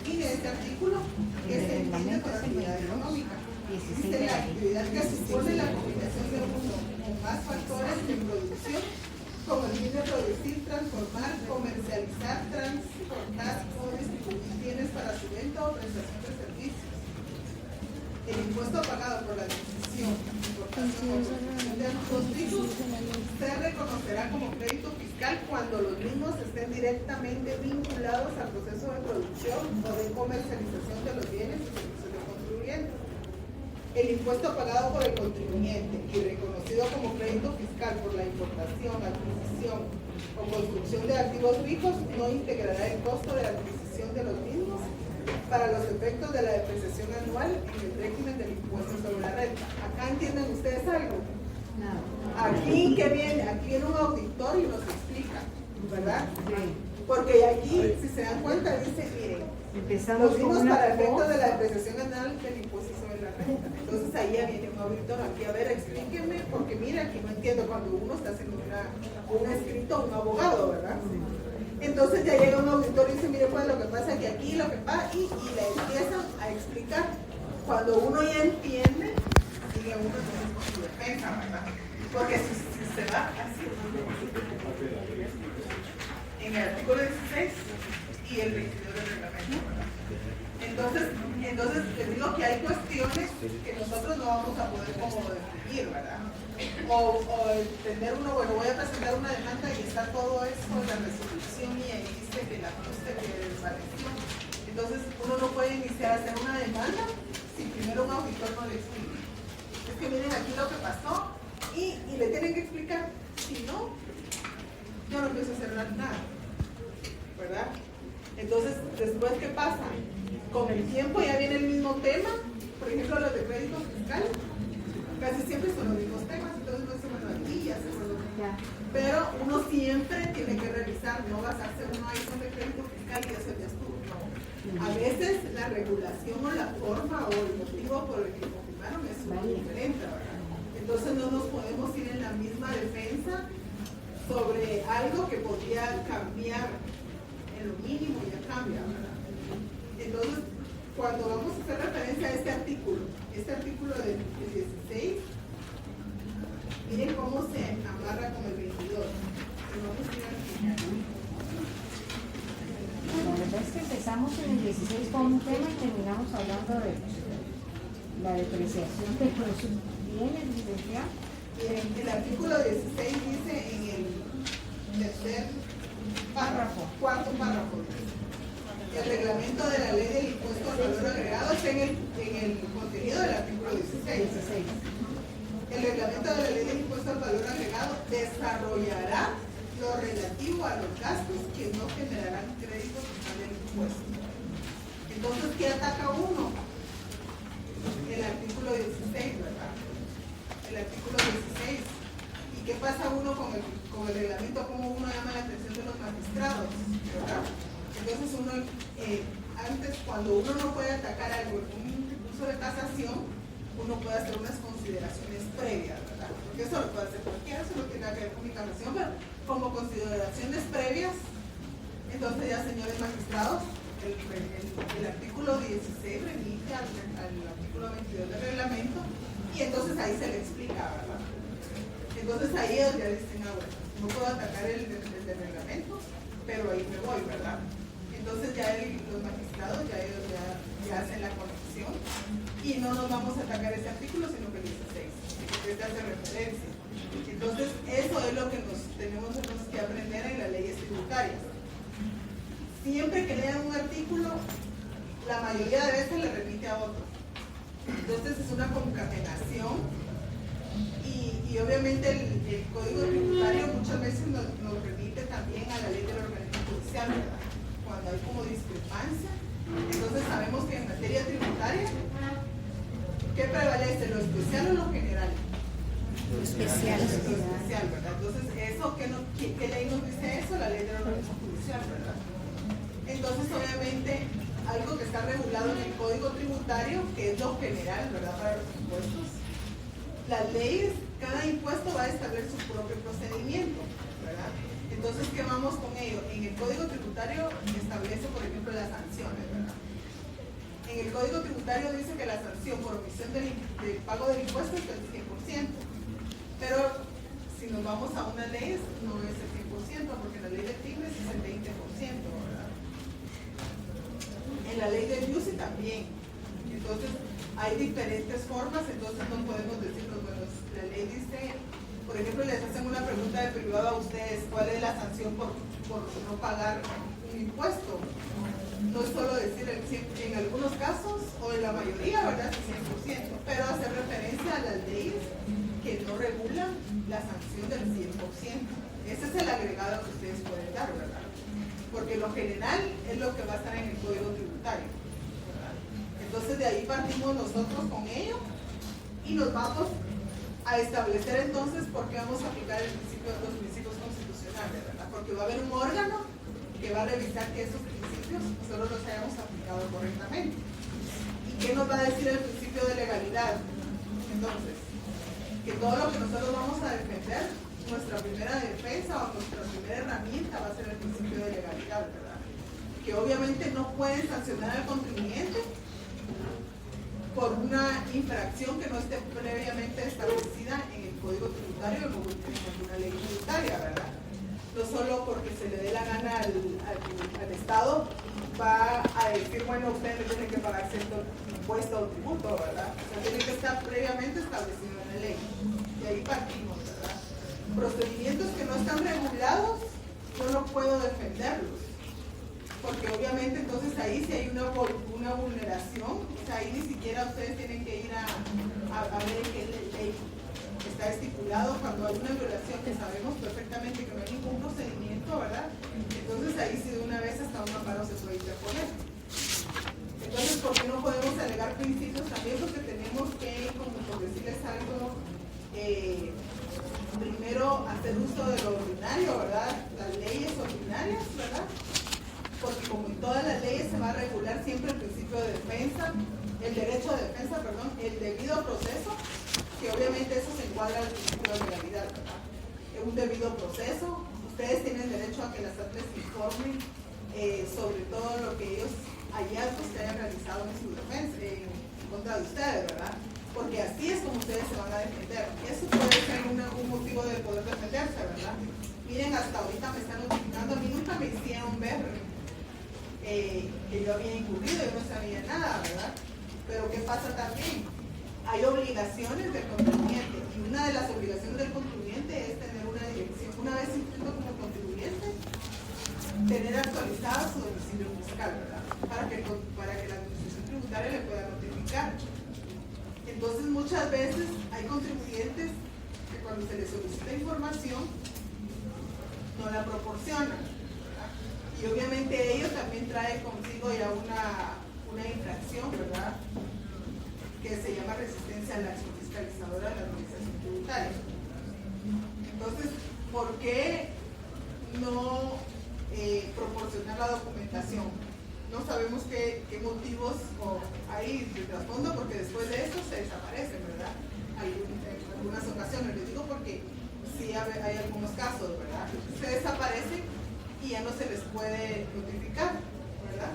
fin de este artículo, que se entiende por actividad económica. Dice la actividad que supone la combinación de uno o más factores de producción con el fin de producir, transformar, comercializar, transportar o distribuir bienes para su venta o prestación de servicios. El impuesto pagado por la adquisición, importación o producción de artículos se reconocerá como crédito fiscal cuando los mismos estén directamente vinculados al proceso de producción o de comercialización de los bienes y servicios del contribuyente. El impuesto pagado por el contribuyente y reconocido como crédito fiscal por la importación, adquisición o construcción de activos fijos no integrará el costo de adquisición de los mismos para los efectos de la depreciación anual en el régimen del impuesto sobre la renta. ¿Acá entienden ustedes algo? No. Aquí que viene, aquí viene un auditor y nos explica, ¿verdad? Porque aquí, si se dan cuenta, dice, miren, Empezamos los con mismos una para efectos voz. de la depreciación anual del impuesto sobre la renta. Entonces ahí ya viene un auditor, aquí a ver, explíquenme, porque mira, aquí no entiendo cuando uno está haciendo un escrito a un abogado, ¿verdad? Entonces ya llega un auditor y dice, mire, pues lo que pasa es que aquí, lo que pasa, y le empiezan a explicar. cuando uno ya entiende, sigue uno entonces con su defensa, ¿verdad? Porque si se va así, en el artículo 16 y el 22 del reglamento, ¿verdad? Entonces les digo que hay cuestiones que nosotros no vamos a poder como definir, ¿verdad? O entender uno, bueno, voy a presentar una demanda y está todo eso en la resolución y ahí dice que la coste que desvaneció. Entonces uno no puede iniciar a hacer una demanda si primero un auditor no le explica. Es que miren aquí lo que pasó y le tienen que explicar. Si no, yo no empiezo a hacer nada, ¿verdad? Entonces, después, ¿qué pasa? Con el tiempo ya viene el mismo tema. Por ejemplo, los de crédito fiscal casi siempre son los mismos temas, entonces no se bueno aquí, ya se bueno. Pero uno siempre tiene que revisar, no basarse uno ahí con el crédito fiscal y eso ya estuvo. No. A veces la regulación o la forma o el motivo por el que confirmaron es muy diferente, ¿verdad? Entonces no nos podemos ir en la misma defensa sobre algo que podría cambiar en lo mínimo, ya cambia, ¿verdad? Entonces, cuando vamos a hacer referencia a este artículo del 16, miren cómo se amarra con el 22. La verdad es que empezamos en el 16 con un tema y terminamos hablando de la depreciación de los bienes, licenciado. El artículo 16 dice en el tercer párrafo, cuarto párrafo, el reglamento de la ley del impuesto al valor agregado está en el contenido del artículo 16. El reglamento de la ley del impuesto al valor agregado desarrollará lo relativo a los gastos que no generarán crédito fiscal del impuesto. Entonces, ¿qué ataca uno? El artículo 16, ¿verdad? El artículo 16. ¿Y qué pasa uno con el reglamento? ¿Cómo uno llama la atención de los magistrados? ¿Verdad? Entonces uno, antes cuando uno no puede atacar algo en un recurso de casación, uno puede hacer unas consideraciones previas, ¿verdad? Porque eso lo puede hacer cualquiera, eso no tiene nada que ver con mi casación, pero como consideraciones previas, entonces ya señores magistrados, el artículo 16 remite al artículo 22 del reglamento y entonces ahí se le explica, ¿verdad? Entonces ahí ellos ya dicen, bueno, no puedo atacar el reglamento, pero ahí me voy, ¿verdad? Entonces ya los magistrados, ya ellos ya hacen la conexión y no nos vamos a atacar ese artículo, sino que el 16, porque este hace referencia. Entonces eso es lo que tenemos que aprender en las leyes tributarias. Siempre que lean un artículo, la mayoría de veces le remite a otro. Entonces es una concatenación y obviamente el Código Tributario muchas veces nos remite también a la ley del organismo judicial, ¿verdad? Cuando hay como discrepancia. Entonces sabemos que en materia tributaria, ¿qué prevalece? ¿Lo especial o lo general? Lo especial. Lo especial, ¿verdad? Entonces, ¿qué ley nos dice eso? La ley del organismo judicial, ¿verdad? Entonces, obviamente, algo que está regulado en el Código Tributario, que es lo general, ¿verdad? Para los impuestos. Las leyes, cada impuesto va a establecer su propio procedimiento, ¿verdad? Entonces, ¿qué vamos con ello? En el Código Tributario establece, por ejemplo, las sanciones, ¿verdad? En el Código Tributario dice que la sanción por omisión del pago del impuesto es del 100%, pero si nos vamos a una ley, no es el 100%, porque la ley del tigre es el 20%, ¿verdad? En la ley del UCI también. Entonces, hay diferentes formas, entonces no podemos decirnos, bueno, la ley dice, por ejemplo, les hacen una pregunta de privado a ustedes, ¿cuál es la sanción por no pagar un impuesto? No es solo decir en algunos casos, o en la mayoría, ¿verdad? 100%, pero hacer referencia a las leyes que no regulan la sanción del 100%. Ese es el agregado que ustedes pueden dar, ¿verdad? Porque lo general es lo que va a estar en el Código Tributario, ¿verdad? Entonces de ahí partimos nosotros con ello y nos vamos a establecer entonces por qué vamos a aplicar los principios constitucionales, ¿verdad? Porque va a haber un órgano que va a revisar que esos principios nosotros los hayamos aplicado correctamente. ¿Y qué nos va a decir el principio de legalidad? Entonces, que todo lo que nosotros vamos a defender, nuestra primera defensa o nuestra primera herramienta va a ser el principio de legalidad, ¿verdad? Que obviamente no pueden sancionar al contribuyente por una infracción que no esté previamente establecida en el Código Tributario o en una ley tributaria, ¿verdad? No solo porque se le dé la gana al Estado va a decir, bueno, usted le tiene que pagar cierto impuesto o tributo, ¿verdad? O sea, tiene que estar previamente establecido en la ley. Y ahí partimos, ¿verdad? Procedimientos que no están regulados, yo no puedo defenderlos. Porque obviamente entonces ahí si hay una vulneración, o sea, ahí ni siquiera ustedes tienen que ir a ver en qué ley está estipulado cuando hay una violación que sabemos perfectamente que no hay ningún procedimiento, ¿verdad? Entonces ahí sí de una vez hasta un amparo se puede interponer. Entonces, ¿por qué no podemos alegar principios también? Porque tenemos que, como por decirles algo, primero hacer uso de lo ordinario, ¿verdad? Las leyes ordinarias, ¿verdad? Porque como en todas las leyes se va a regular siempre el principio de defensa, el derecho de defensa, perdón, el debido proceso, que obviamente eso se encuadra al principio de legalidad, ¿verdad? Un debido proceso, ustedes tienen derecho a que las ATLES informen sobre todo lo que ellos hallazgos que hayan realizado en su defensa, en contra de ustedes, ¿verdad? Porque así es como ustedes se van a defender. Eso puede ser un motivo de poder defenderse, ¿verdad? Miren, hasta ahorita me están notificando, a mí nunca me hicieron ver que yo había incurrido, yo no sabía nada, ¿verdad? Pero ¿qué pasa también? Hay obligaciones del contribuyente y una de las obligaciones del contribuyente es tener una dirección. Una vez inscrito como contribuyente, tener actualizado su domicilio fiscal, ¿verdad? Para que la administración tributaria le pueda notificar. Entonces muchas veces hay contribuyentes que cuando se les solicita información no la proporcionan, ¿verdad? Y obviamente ello también trae consigo ya una infracción, ¿verdad? Que se llama resistencia a la acción fiscalizadora de la administración tributaria. Entonces, ¿por qué no proporcionar la documentación? No sabemos qué motivos hay de trasfondo, porque después de eso se desaparecen, ¿verdad? En algunas ocasiones, les digo porque sí hay algunos casos, ¿verdad? Se desaparecen y ya no se les puede notificar, ¿verdad?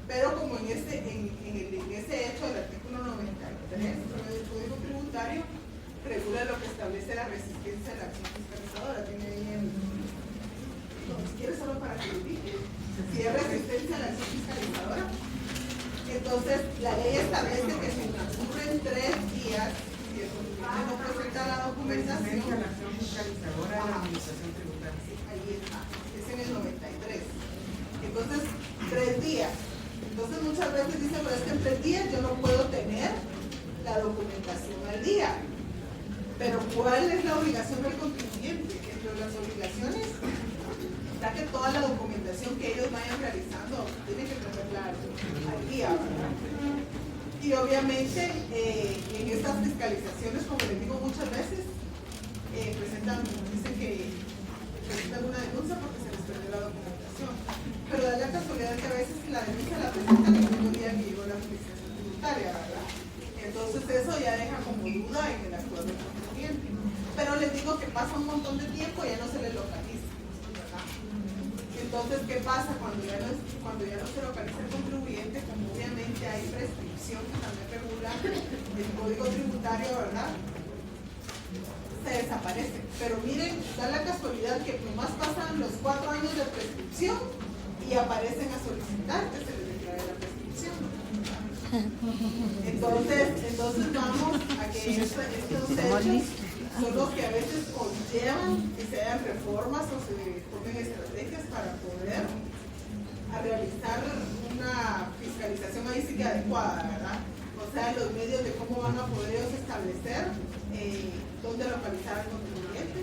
Pero como en ese hecho del artículo 93 del Código Tributario regula lo que establece la resistencia a la acción fiscalizadora. Tiene ahí si quieres solo para que lo ubique, si es resistencia a la acción fiscalizadora, entonces la ley establece que si transcurren 3 días y el contribuyente no presenta la documentación, la acción fiscalizadora de la administración tributaria. Sí, ahí está, es en el 93. Entonces, 3 días. Entonces muchas veces dicen, pero es que en 3 días yo no puedo tener la documentación al día. Pero ¿cuál es la obligación del contribuyente? Entre las obligaciones está que toda la documentación que ellos vayan realizando tienen que tenerla al día, ¿verdad? Y obviamente en estas fiscalizaciones, como les digo muchas veces, dicen que presentan una denuncia porque se les perdió la documentación. Pero da la casualidad que a veces la denuncia la presentan el mismo día que llegó la administración tributaria, ¿verdad? Entonces eso ya deja como duda en el actuar del contribuyente. Pero les digo que pasa un montón de tiempo y ya no se les localiza, ¿verdad? Entonces, ¿qué pasa cuando ya no se localiza el contribuyente? Como obviamente hay prescripción que también regula el Código Tributario, ¿verdad? Se desaparece. Pero miren, da la casualidad que nomás pasan los 4 años de prescripción y aparecen a solicitar que se les declare la prescripción. Entonces vamos a que estos hechos son los que a veces conllevan que se hagan reformas o se tomen estrategias para poder realizar una fiscalización ahí sí que adecuada, ¿verdad? O sea, los medios de cómo van a poder ellos establecer dónde localizar al contribuyente.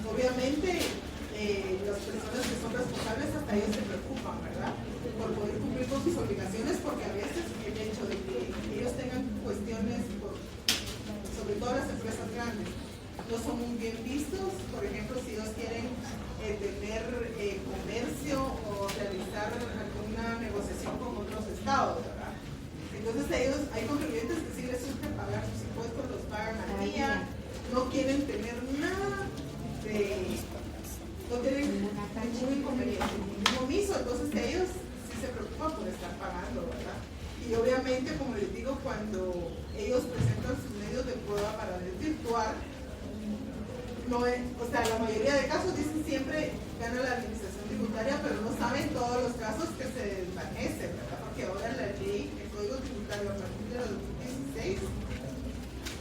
Obviamente, las personas que son responsables hasta ellos se preocupan, ¿verdad? Por poder cumplir con sus obligaciones, porque a veces el hecho de que ellos tengan cuestiones, sobre todo las empresas grandes, no son muy bien vistos. Por ejemplo, si ellos quieren tener comercio o realizar alguna negociación con otros estados, ¿verdad? Entonces hay contribuyentes que sí les surge pagar sus impuestos, los pagan al día, no quieren tener nada no tienen ningún inconveniente, ningún omiso, entonces ellos sí se preocupan por estar pagando, ¿verdad? Y obviamente, como les digo, cuando ellos presentan sus medios de prueba para desvirtuar. No es, o sea, la mayoría de casos dicen siempre gana la administración tributaria, pero no saben todos los casos que se desvanecen, ¿verdad? Porque ahora la ley, el Código Tributario a partir de 2016,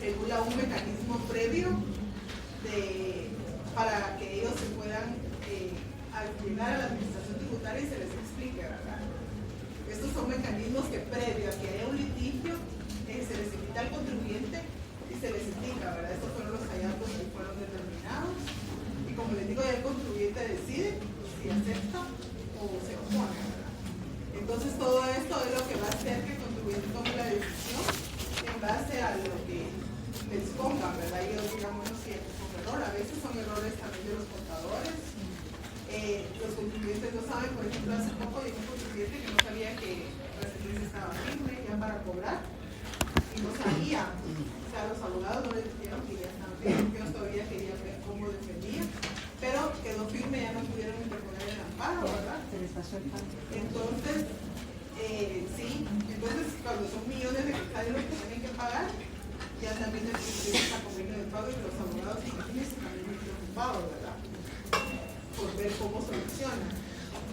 regula un mecanismo previo para que ellos se puedan llegar a la administración tributaria y se les explique, ¿verdad? Estos son mecanismos que previo a que haya un litigio, se les invita al contribuyente y se les indica, ¿verdad? Estos fueron los hallazgos que fueron determinados. Y como les digo, ya el contribuyente decide si acepta o se opone, ¿verdad? Entonces todo esto es lo que va a hacer que el contribuyente tome la decisión en base a lo que les pongan, ¿verdad? Y ellos digan, bueno, si es un error, a veces son errores también de los contadores. Los contribuyentes no saben, por ejemplo, hace poco llegó un contribuyente que no sabía que la sentencia estaba firme ya para cobrar y no sabía, o sea, los abogados no le dijeron que ya estaban firmes, que ellos todavía querían ver cómo defendía, pero quedó firme, ya no pudieron interponer el amparo, ¿verdad? Se les pasó el pan. Entonces, sí, entonces cuando son millones de quetzales los que tienen que pagar, ya también el contribuyente está convenio de pago y los abogados imagínense también muy preocupados, ¿verdad? Por ver cómo soluciona.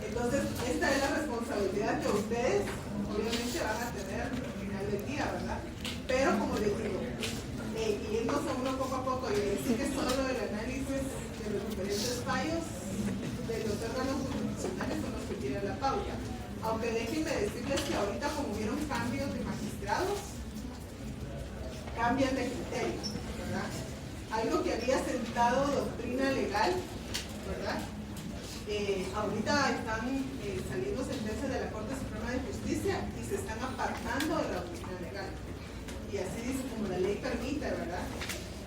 Entonces, esta es la responsabilidad que ustedes obviamente van a tener al final del día, ¿verdad? Pero como les digo, yéndose uno poco a poco y decir que solo el análisis de los diferentes fallos de los órganos jurisdiccionales son los que tienen la pauta. Aunque déjenme decirles que ahorita como hubieron cambios de magistrados, cambian de criterio, ¿verdad? Algo que había sentado doctrina legal, ¿verdad? Ahorita están saliendo sentencias de la Corte Suprema de Justicia y se están apartando de la doctrina legal. Y así dice, como la ley permite, ¿verdad?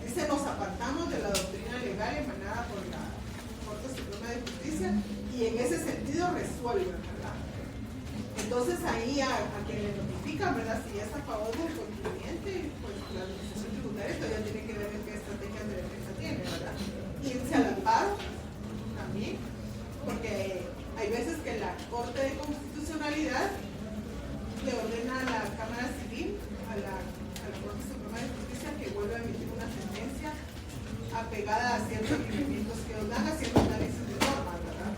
Dice, nos apartamos de la doctrina legal emanada por la Corte Suprema de Justicia y en ese sentido resuelven, ¿verdad? Entonces ahí a quien le notifican, ¿verdad? Si es a favor del contribuyente, pues la administración tributaria todavía tiene que ver qué estrategias de defensa tiene, ¿verdad? Irse al amparo también, porque hay veces que la Corte de Constitucionalidad le ordena a la Cámara Civil, a la Corte Suprema de Justicia, que vuelva a emitir una sentencia apegada a ciertos requerimientos que nos dan, haciendo análisis de normas, ¿verdad?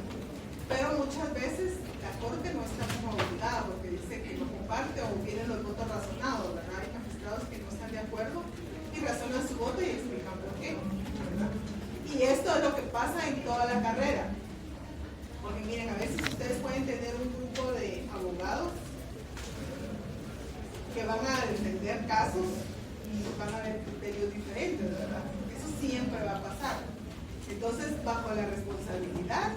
Pero muchas veces la Corte no está como obligada porque dice que lo comparte o vienen los votos razonados, ¿verdad? Hay magistrados que no están de acuerdo y razonan su voto y explican por qué, ¿verdad? Y esto es lo que pasa en toda la carrera. Porque miren, a veces ustedes pueden tener un grupo de abogados que van a defender casos y van a haber criterios diferentes, ¿verdad? Eso siempre va a pasar. Entonces, bajo la responsabilidad,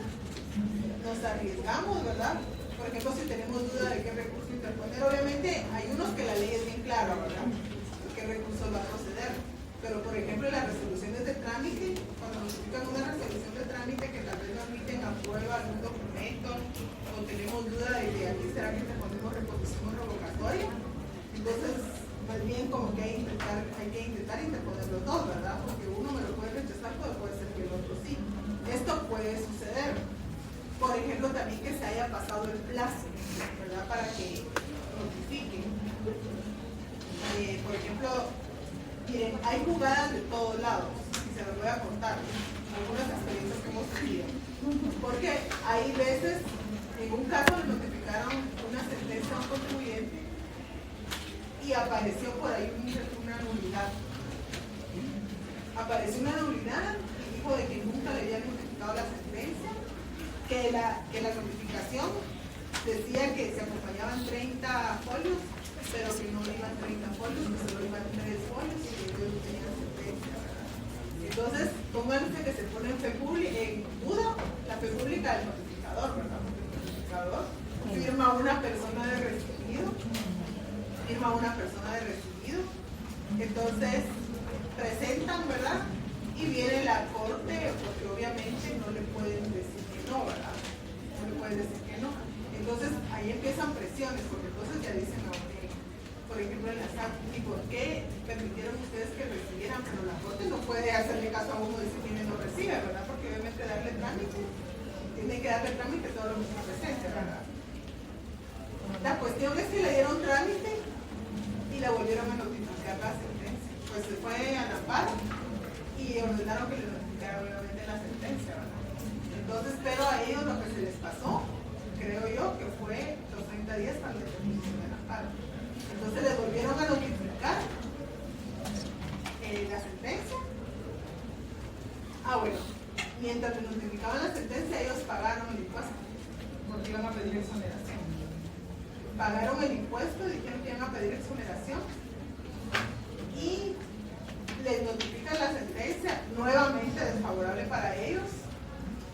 nos arriesgamos, ¿verdad? Por ejemplo, si tenemos duda de qué recurso interponer, obviamente hay unos que la ley es bien clara, ¿verdad? ¿Qué recurso va a proceder? Pero, por ejemplo, las resoluciones de trámite, cuando notifican una resolución de trámite que tal vez no admiten a prueba algún documento o tenemos duda de que aquí será que interponemos reposición revocatoria, entonces, más bien como que hay que intentar interponer los dos, ¿verdad? Porque uno me lo puede rechazar, pero puede ser que el otro sí. Esto puede suceder. Por ejemplo, también que se haya pasado el plazo, ¿verdad? Para que notifiquen. Por ejemplo, miren, hay jugadas de todos lados, y se los voy a contar, algunas experiencias que hemos tenido. Porque hay veces, en un caso le notificaron una sentencia a un contribuyente y apareció por ahí una nulidad. Apareció una nulidad y dijo de que nunca le habían notificado la sentencia, que la notificación decía que se acompañaban 30 folios, pero que no iban 30 folios, que solo iban 3 folios y que ellos no tenían sentencia, ¿verdad? Entonces, pónganse que se pone en duda la fe pública del notificador, ¿verdad? Porque el notificador firma una persona de recibido, entonces presentan, ¿verdad? Y viene la corte, porque obviamente no le pueden decir que no, ¿verdad? No le pueden decir que no. Entonces ahí empiezan presiones, porque entonces ya dicen, okay, por ejemplo en la SAT, ¿y por qué permitieron ustedes que recibieran? Pero la corte no puede hacerle caso a uno y decir quién no recibe, ¿verdad? Porque obviamente darle trámite, tiene que darle trámite todo lo que se presente, ¿verdad? La cuestión es que le dieron trámite y la volvieron a notificar. notificar la sentencia. Pues se fue al amparo y ordenaron que le notificaran nuevamente la sentencia, ¿verdad? Entonces, pero a ellos lo que se les pasó, creo yo, que fue los 30 días para la ejecución del amparo. Entonces les volvieron a notificar la sentencia. Bueno, mientras les notificaban la sentencia, ellos pagaron el impuesto, porque iban a pedir exoneración. Pagaron el impuesto, dijeron que iban a pedir exoneración y les notifican la sentencia nuevamente desfavorable para ellos.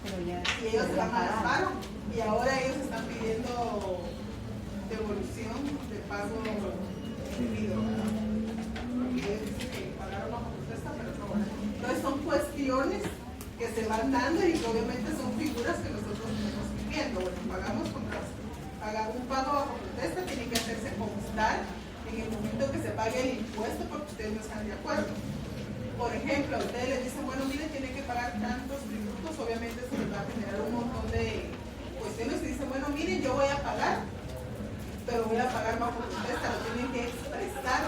Pero ya, Y ellos se van al amparo y ahora ellos están pidiendo devolución de pago debido, ¿verdad? Porque ellos dicen que pagaron bajo protesta, pero no, ¿verdad? Entonces son cuestiones que se van dando y que obviamente son figuras que nosotros estamos viviendo. Bueno, pagamos contra un pago bajo protesta, tiene que hacerse constar en el momento que se pague el impuesto porque ustedes no están de acuerdo. Por ejemplo, a ustedes les dicen, bueno, miren, tienen que pagar tantos tributos, obviamente eso les va a generar un montón de cuestiones y dicen, bueno, miren, yo voy a pagar, pero voy a pagar bajo protesta, lo tienen que expresar,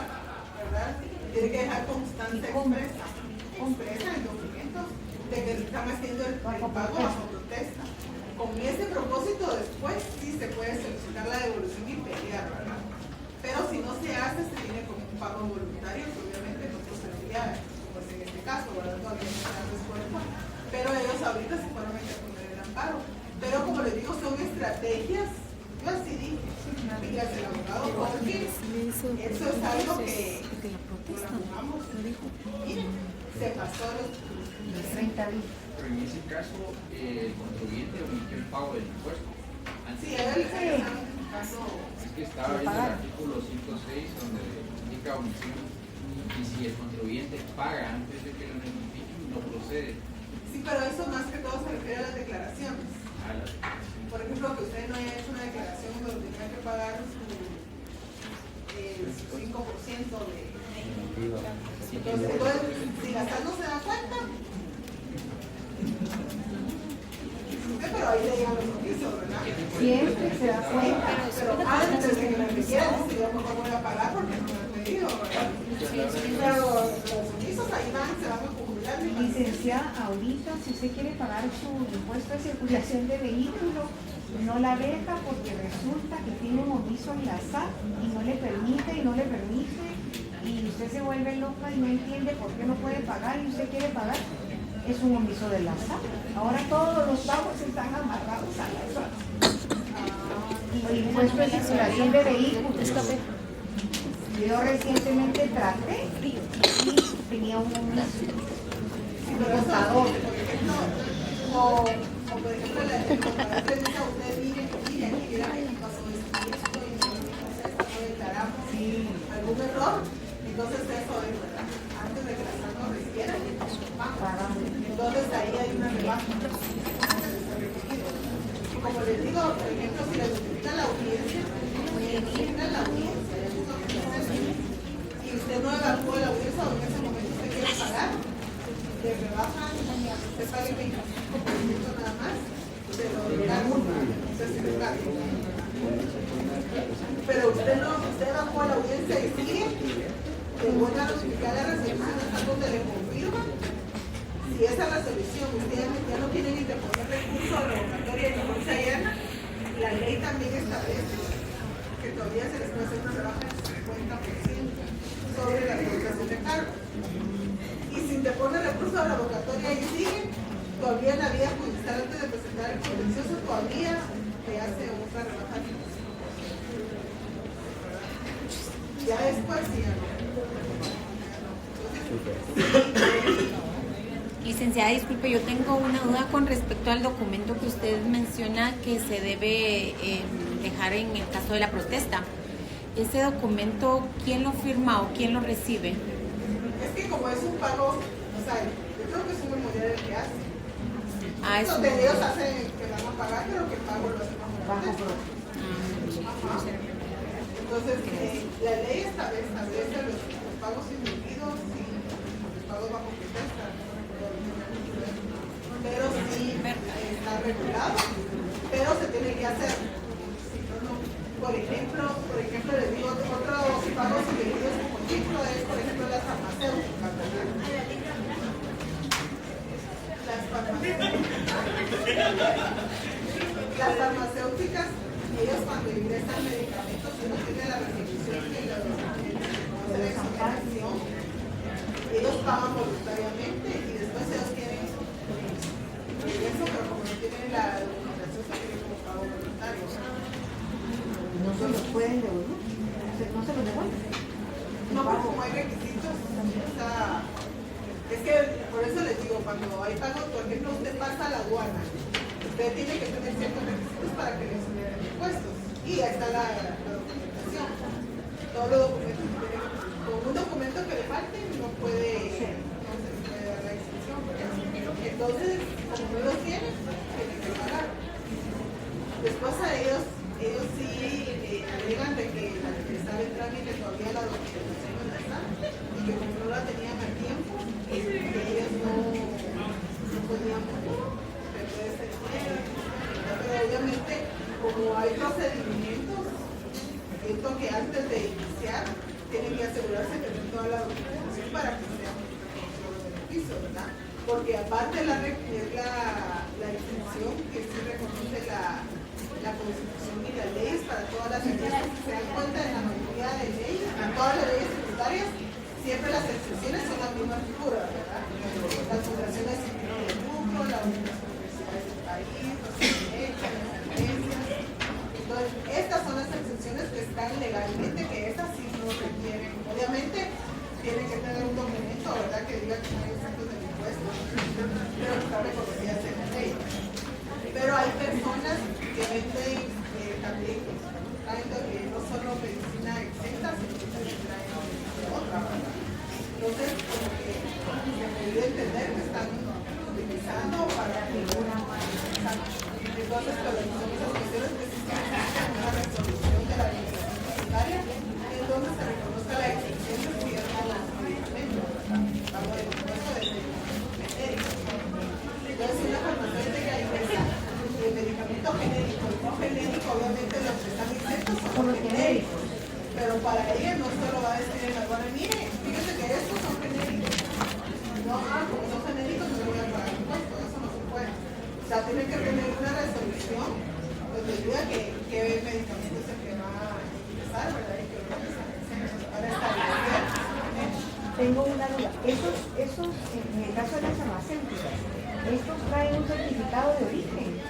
¿verdad? Tienen que dejar constancia expresa en documentos de que están haciendo el pago bajo protesta. Con ese propósito después sí se puede solicitar la devolución y pelear, ¿verdad? Pero si no se hace, se tiene como un pago voluntario, que obviamente no procedería, pues en este caso, ¿verdad? Todavía no se dan respuesta, pero ellos ahorita se fueron a interponer el amparo. Pero como les digo, son estrategias, yo así dije, dígase el abogado, porque eso es algo que vamos, miren, se pasó los 30 días. Pero en ese caso, el contribuyente omitió el pago del impuesto. Sí, él caso. Es que estaba viendo el artículo 106 donde indica omisión. Y si el contribuyente paga antes de que lo notifiquen, no procede. Sí, pero eso más que todo se refiere a las declaraciones. A la declaración. Por ejemplo, que usted no haya hecho una declaración donde tenga que pagar su 5% de... Entonces, si la SAT no se da cuenta, pero ahí le llegan los oficios, ¿verdad? Siempre se da cuenta. Pero antes de que me requieran, si yo mejor voy a pagar porque no me han pedido, ¿verdad? Pero los oficios ahí van, se van a acumular. Licenciada, ahorita si usted quiere pagar su impuesto de circulación de vehículo, no la deja porque resulta que tiene un omiso en la SAT y no le permite y usted se vuelve loca y no entiende por qué no puede pagar y usted quiere pagar. Es un omiso de la SAT. Ahora todos los pagos están amarrados a la SAT. El impuesto de circulación de vehículos. Yo recientemente traté y tenía un omiso. Contador. O por ejemplo, el contador le dice a usted, mire, aquí verá que pasó esto y no declaramos algún error. Entonces eso es, ¿verdad? Antes de que la SAT nos requiera, entonces ahí hay una rebaja. Y como les digo, por ejemplo, si le notifica la audiencia, y usted no evacuó la audiencia o en ese momento usted quiere pagar, le rebajan, usted pague el 25% nada más, se lo recargan, pero usted evacuó la audiencia y sigue, le vuelve a notificar la resolución hasta donde le confirma. Si esa resolución ustedes ya no quieren interponer recurso a revocatoria de bolsa llena, la ley también establece que todavía se les puede hacer una rebaja del 50% sobre la revocación de cargo. Y si interpone recurso a la revocatoria y sigue, todavía en la vía judicial antes de presentar el contencioso todavía le hace otra rebaja. Ya después sí, Licenciada, disculpe, yo tengo una duda con respecto al documento que usted menciona que se debe dejar en el caso de la protesta. Ese documento, ¿quién lo firma o quién lo recibe? Es que como es un pago, o sea, yo creo que es un memorial el que hace. Es donde ellos hacen que van a pagar, pero que el pago lo hacen bajo protesta. Entonces, la ley establece los pagos indebidos y los pagos bajo protesta. Pero sí está regulado, pero se tiene que hacer. Por ejemplo, les digo, otros pagos indebidos, como ejemplo, es, por Las farmacéuticas, ellos cuando ingresan medicamentos, si no tienen la resolución que los de la exoneración, ellos pagan voluntariamente y después ellos quieren eso, pero como no tienen la documentación, se tienen como pago voluntario. No se los pueden devolver, no se los devuelven. No, pero como hay requisitos, o sea, es que por eso les digo, cuando hay pago, por ejemplo, usted pasa a la aduana, usted tiene que tener ciertos requisitos para que le exoneren impuestos. Y ahí está la documentación. Todos los documentos que tiene, con un documento que le falte, no se le puede dar la exención. Entonces, como no lo tienen, tienen que pagar. Después a ellos sí alegan de que estaba en trámite todavía la documentación no está y que como no la tenían a tiempo, que ellos no podían perder ese dinero. Pero obviamente, como hay procedimientos, siento que antes de iniciar tienen que asegurarse de tener toda la documentación para que sean los beneficios, ¿verdad? Porque aparte es la exención que sí reconoce la Constitución y las leyes para todas las empresas. Si se dan cuenta, en la mayoría de leyes, en todas las leyes tributarias, siempre las excepciones son la misma figura, ¿verdad? Las fundaciones sin fines de lucro, las universidades del país, los derechos, las empresas. Entonces, estas son las excepciones que están legalmente, que estas sí no requieren. Obviamente, tienen que tener un documento, ¿verdad?, que diga que son exentos del impuesto, pero que están reconocidas en la ley. Pero hay personas que venden también, traen no solo medicina exenta, sino que también traen otra, ¿verdad? Entonces, como que se puede entender que están utilizando para figura más. Entonces, pero son esas cuestiones que se necesitan una resolución de la legislación tributaria, entonces se reconozca la exención de ciertos medicamentos, ¿verdad? Pago de impuesto de genérico. Entonces, una farmacéutica ingresa el medicamento genérico, el no genérico, obviamente los que están exentos son los genéricos. Pero para ella no solo va a decir en la aduana, mire, fíjese que estos son genéricos. No, como son genéricos no le voy a pagar impuesto, eso no se puede. O sea, tiene que tener una resolución donde diga qué medicamento es el que va a ingresar, ¿verdad? Y que lo están exentos para establecer. Tengo una duda. Esos, en el caso de las farmacéuticas, estos traen un certificado de origen,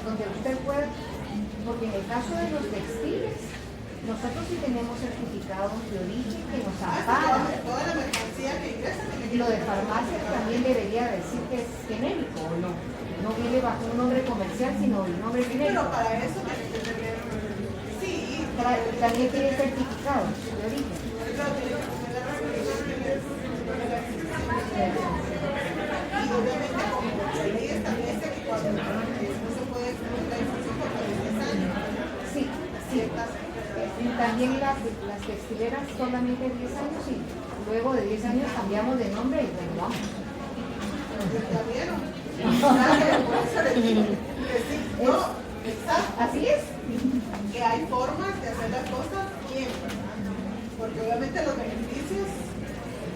donde usted puede, porque en el caso de los textiles, nosotros sí tenemos certificados de origen que nos amparan. Toda la mercancía que ingresa tiene que... Lo de farmacia también debería decir que es genérico, ¿o no? No viene bajo un nombre comercial, sino el nombre genérico. Pero para eso tiene que tener... Sí. También tiene certificados de origen. Pero tiene que tener la resolución de la exención. Y obviamente como la ley establece que cuando no se puede excluir la exención por 10 años. Sí, sí. Y también las textileras solamente 10 años y luego de 10 años cambiamos de nombre y renovamos. ¿Ya vieron? Por eso les digo que sí. No, exacto. Así es. Que hay formas de hacer las cosas bien, ¿verdad? Porque obviamente los beneficios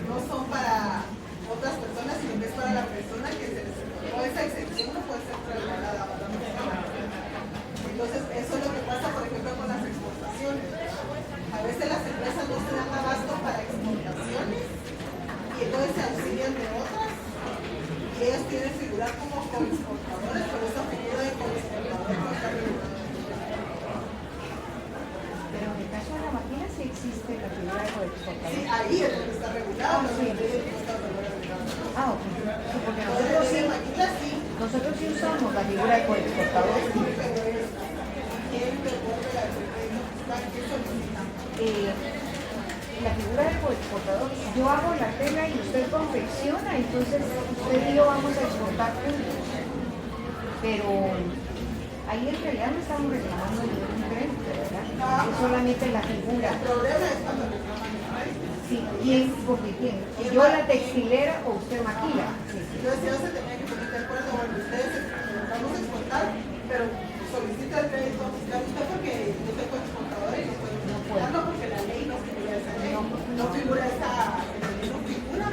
no son para otras personas, sino que es para la persona que se les otorgó esa exención, no puede ser trasladada a otra persona. Entonces, eso es lo que pasa, por ejemplo, con las exportaciones. A veces las empresas no se dan abasto para exportaciones y entonces se auxilian de otras y ellos quieren figurar como coexportadores, pero esa figura de coexportador no está regulada. Pero en el caso de la máquina sí existe la figura de coexportador. Sí, ahí es donde está regulado, pero sí. en ley no está regulado. Ah, ok. Sí, porque Entonces, en maquila sí. nosotros sí usamos la figura de coexportador. La figura del coexportador, yo hago la tela y usted confecciona, entonces usted y yo vamos a exportar juntos. Pero ahí en realidad no estamos reclamando ningún crédito, ¿verdad? Es solamente la figura. El problema es cuando reclaman el crédito. Sí, ¿quién? Porque ¿quién? ¿Yo la textilera o usted maquila? Sí. Entonces ya se tenía que poner de acuerdo, bueno, ustedes vamos a exportar, pero solicita el crédito fiscal usted porque yo tengo exportadora y no puedo exportarlo porque la ley no figura esa ley, no figura esa, no figura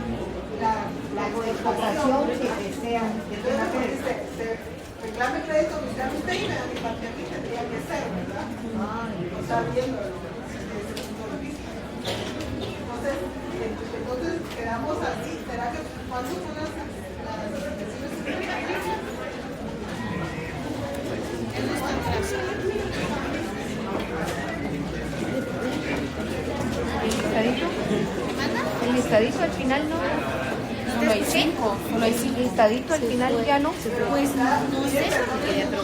la La coexportación que sea de Entonces, tema crédito. se reclame crédito fiscal usted y me da mi parte a mí, tendría que ser, ¿verdad? No está viendo desde ese punto de vista. Entonces quedamos así. ¿Será que cuándo son las explicaciones? El listadito al final no. Solo hay 5, solo hay 5. El listadito al final ya no. Pues no sé, porque ya creo.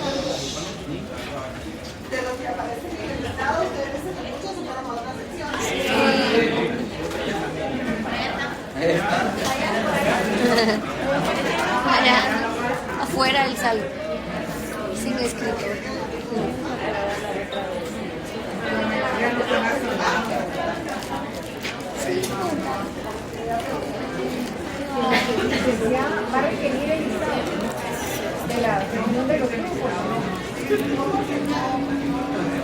De lo que aparece en el listado, ustedes se muchos o fueron a otra sección. Allá afuera el salón, sin escritor. Ya va a requerir el listado de la reunión de los grupos.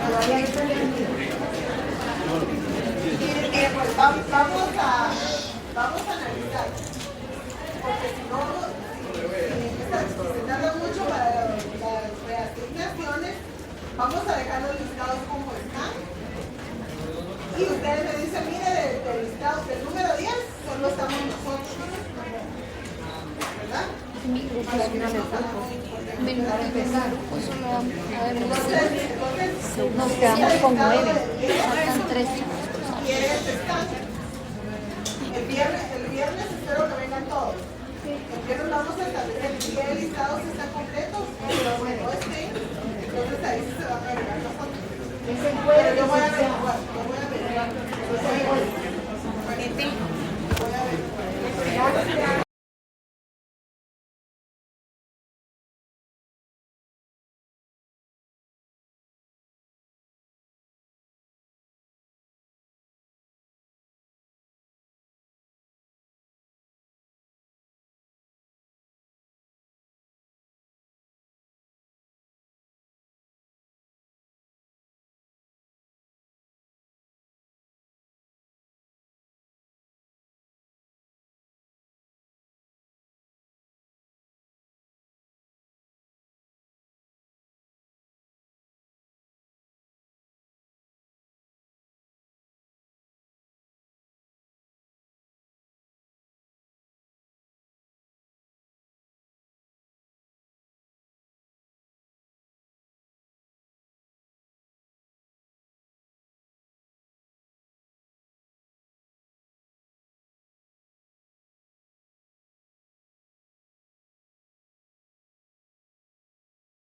Todavía no está definido. Pues vamos a analizar. Porque si no, se tarda mucho para las reasignaciones, vamos a dejar los listados como están. Y ustedes me dicen, mire, del listado del número 10, solo estamos nosotros. ¿Verdad? Mi grupo es un grupo. Mi grupo solo Nos quedamos con 9. faltan 3 chicos. ¿Quiénes están? El viernes espero que vengan todos. El viernes vamos a establecer qué listados están completos, pero bueno, entonces ahí se van a agregar los otros. Es el Pero jueves. yo voy a averiguar.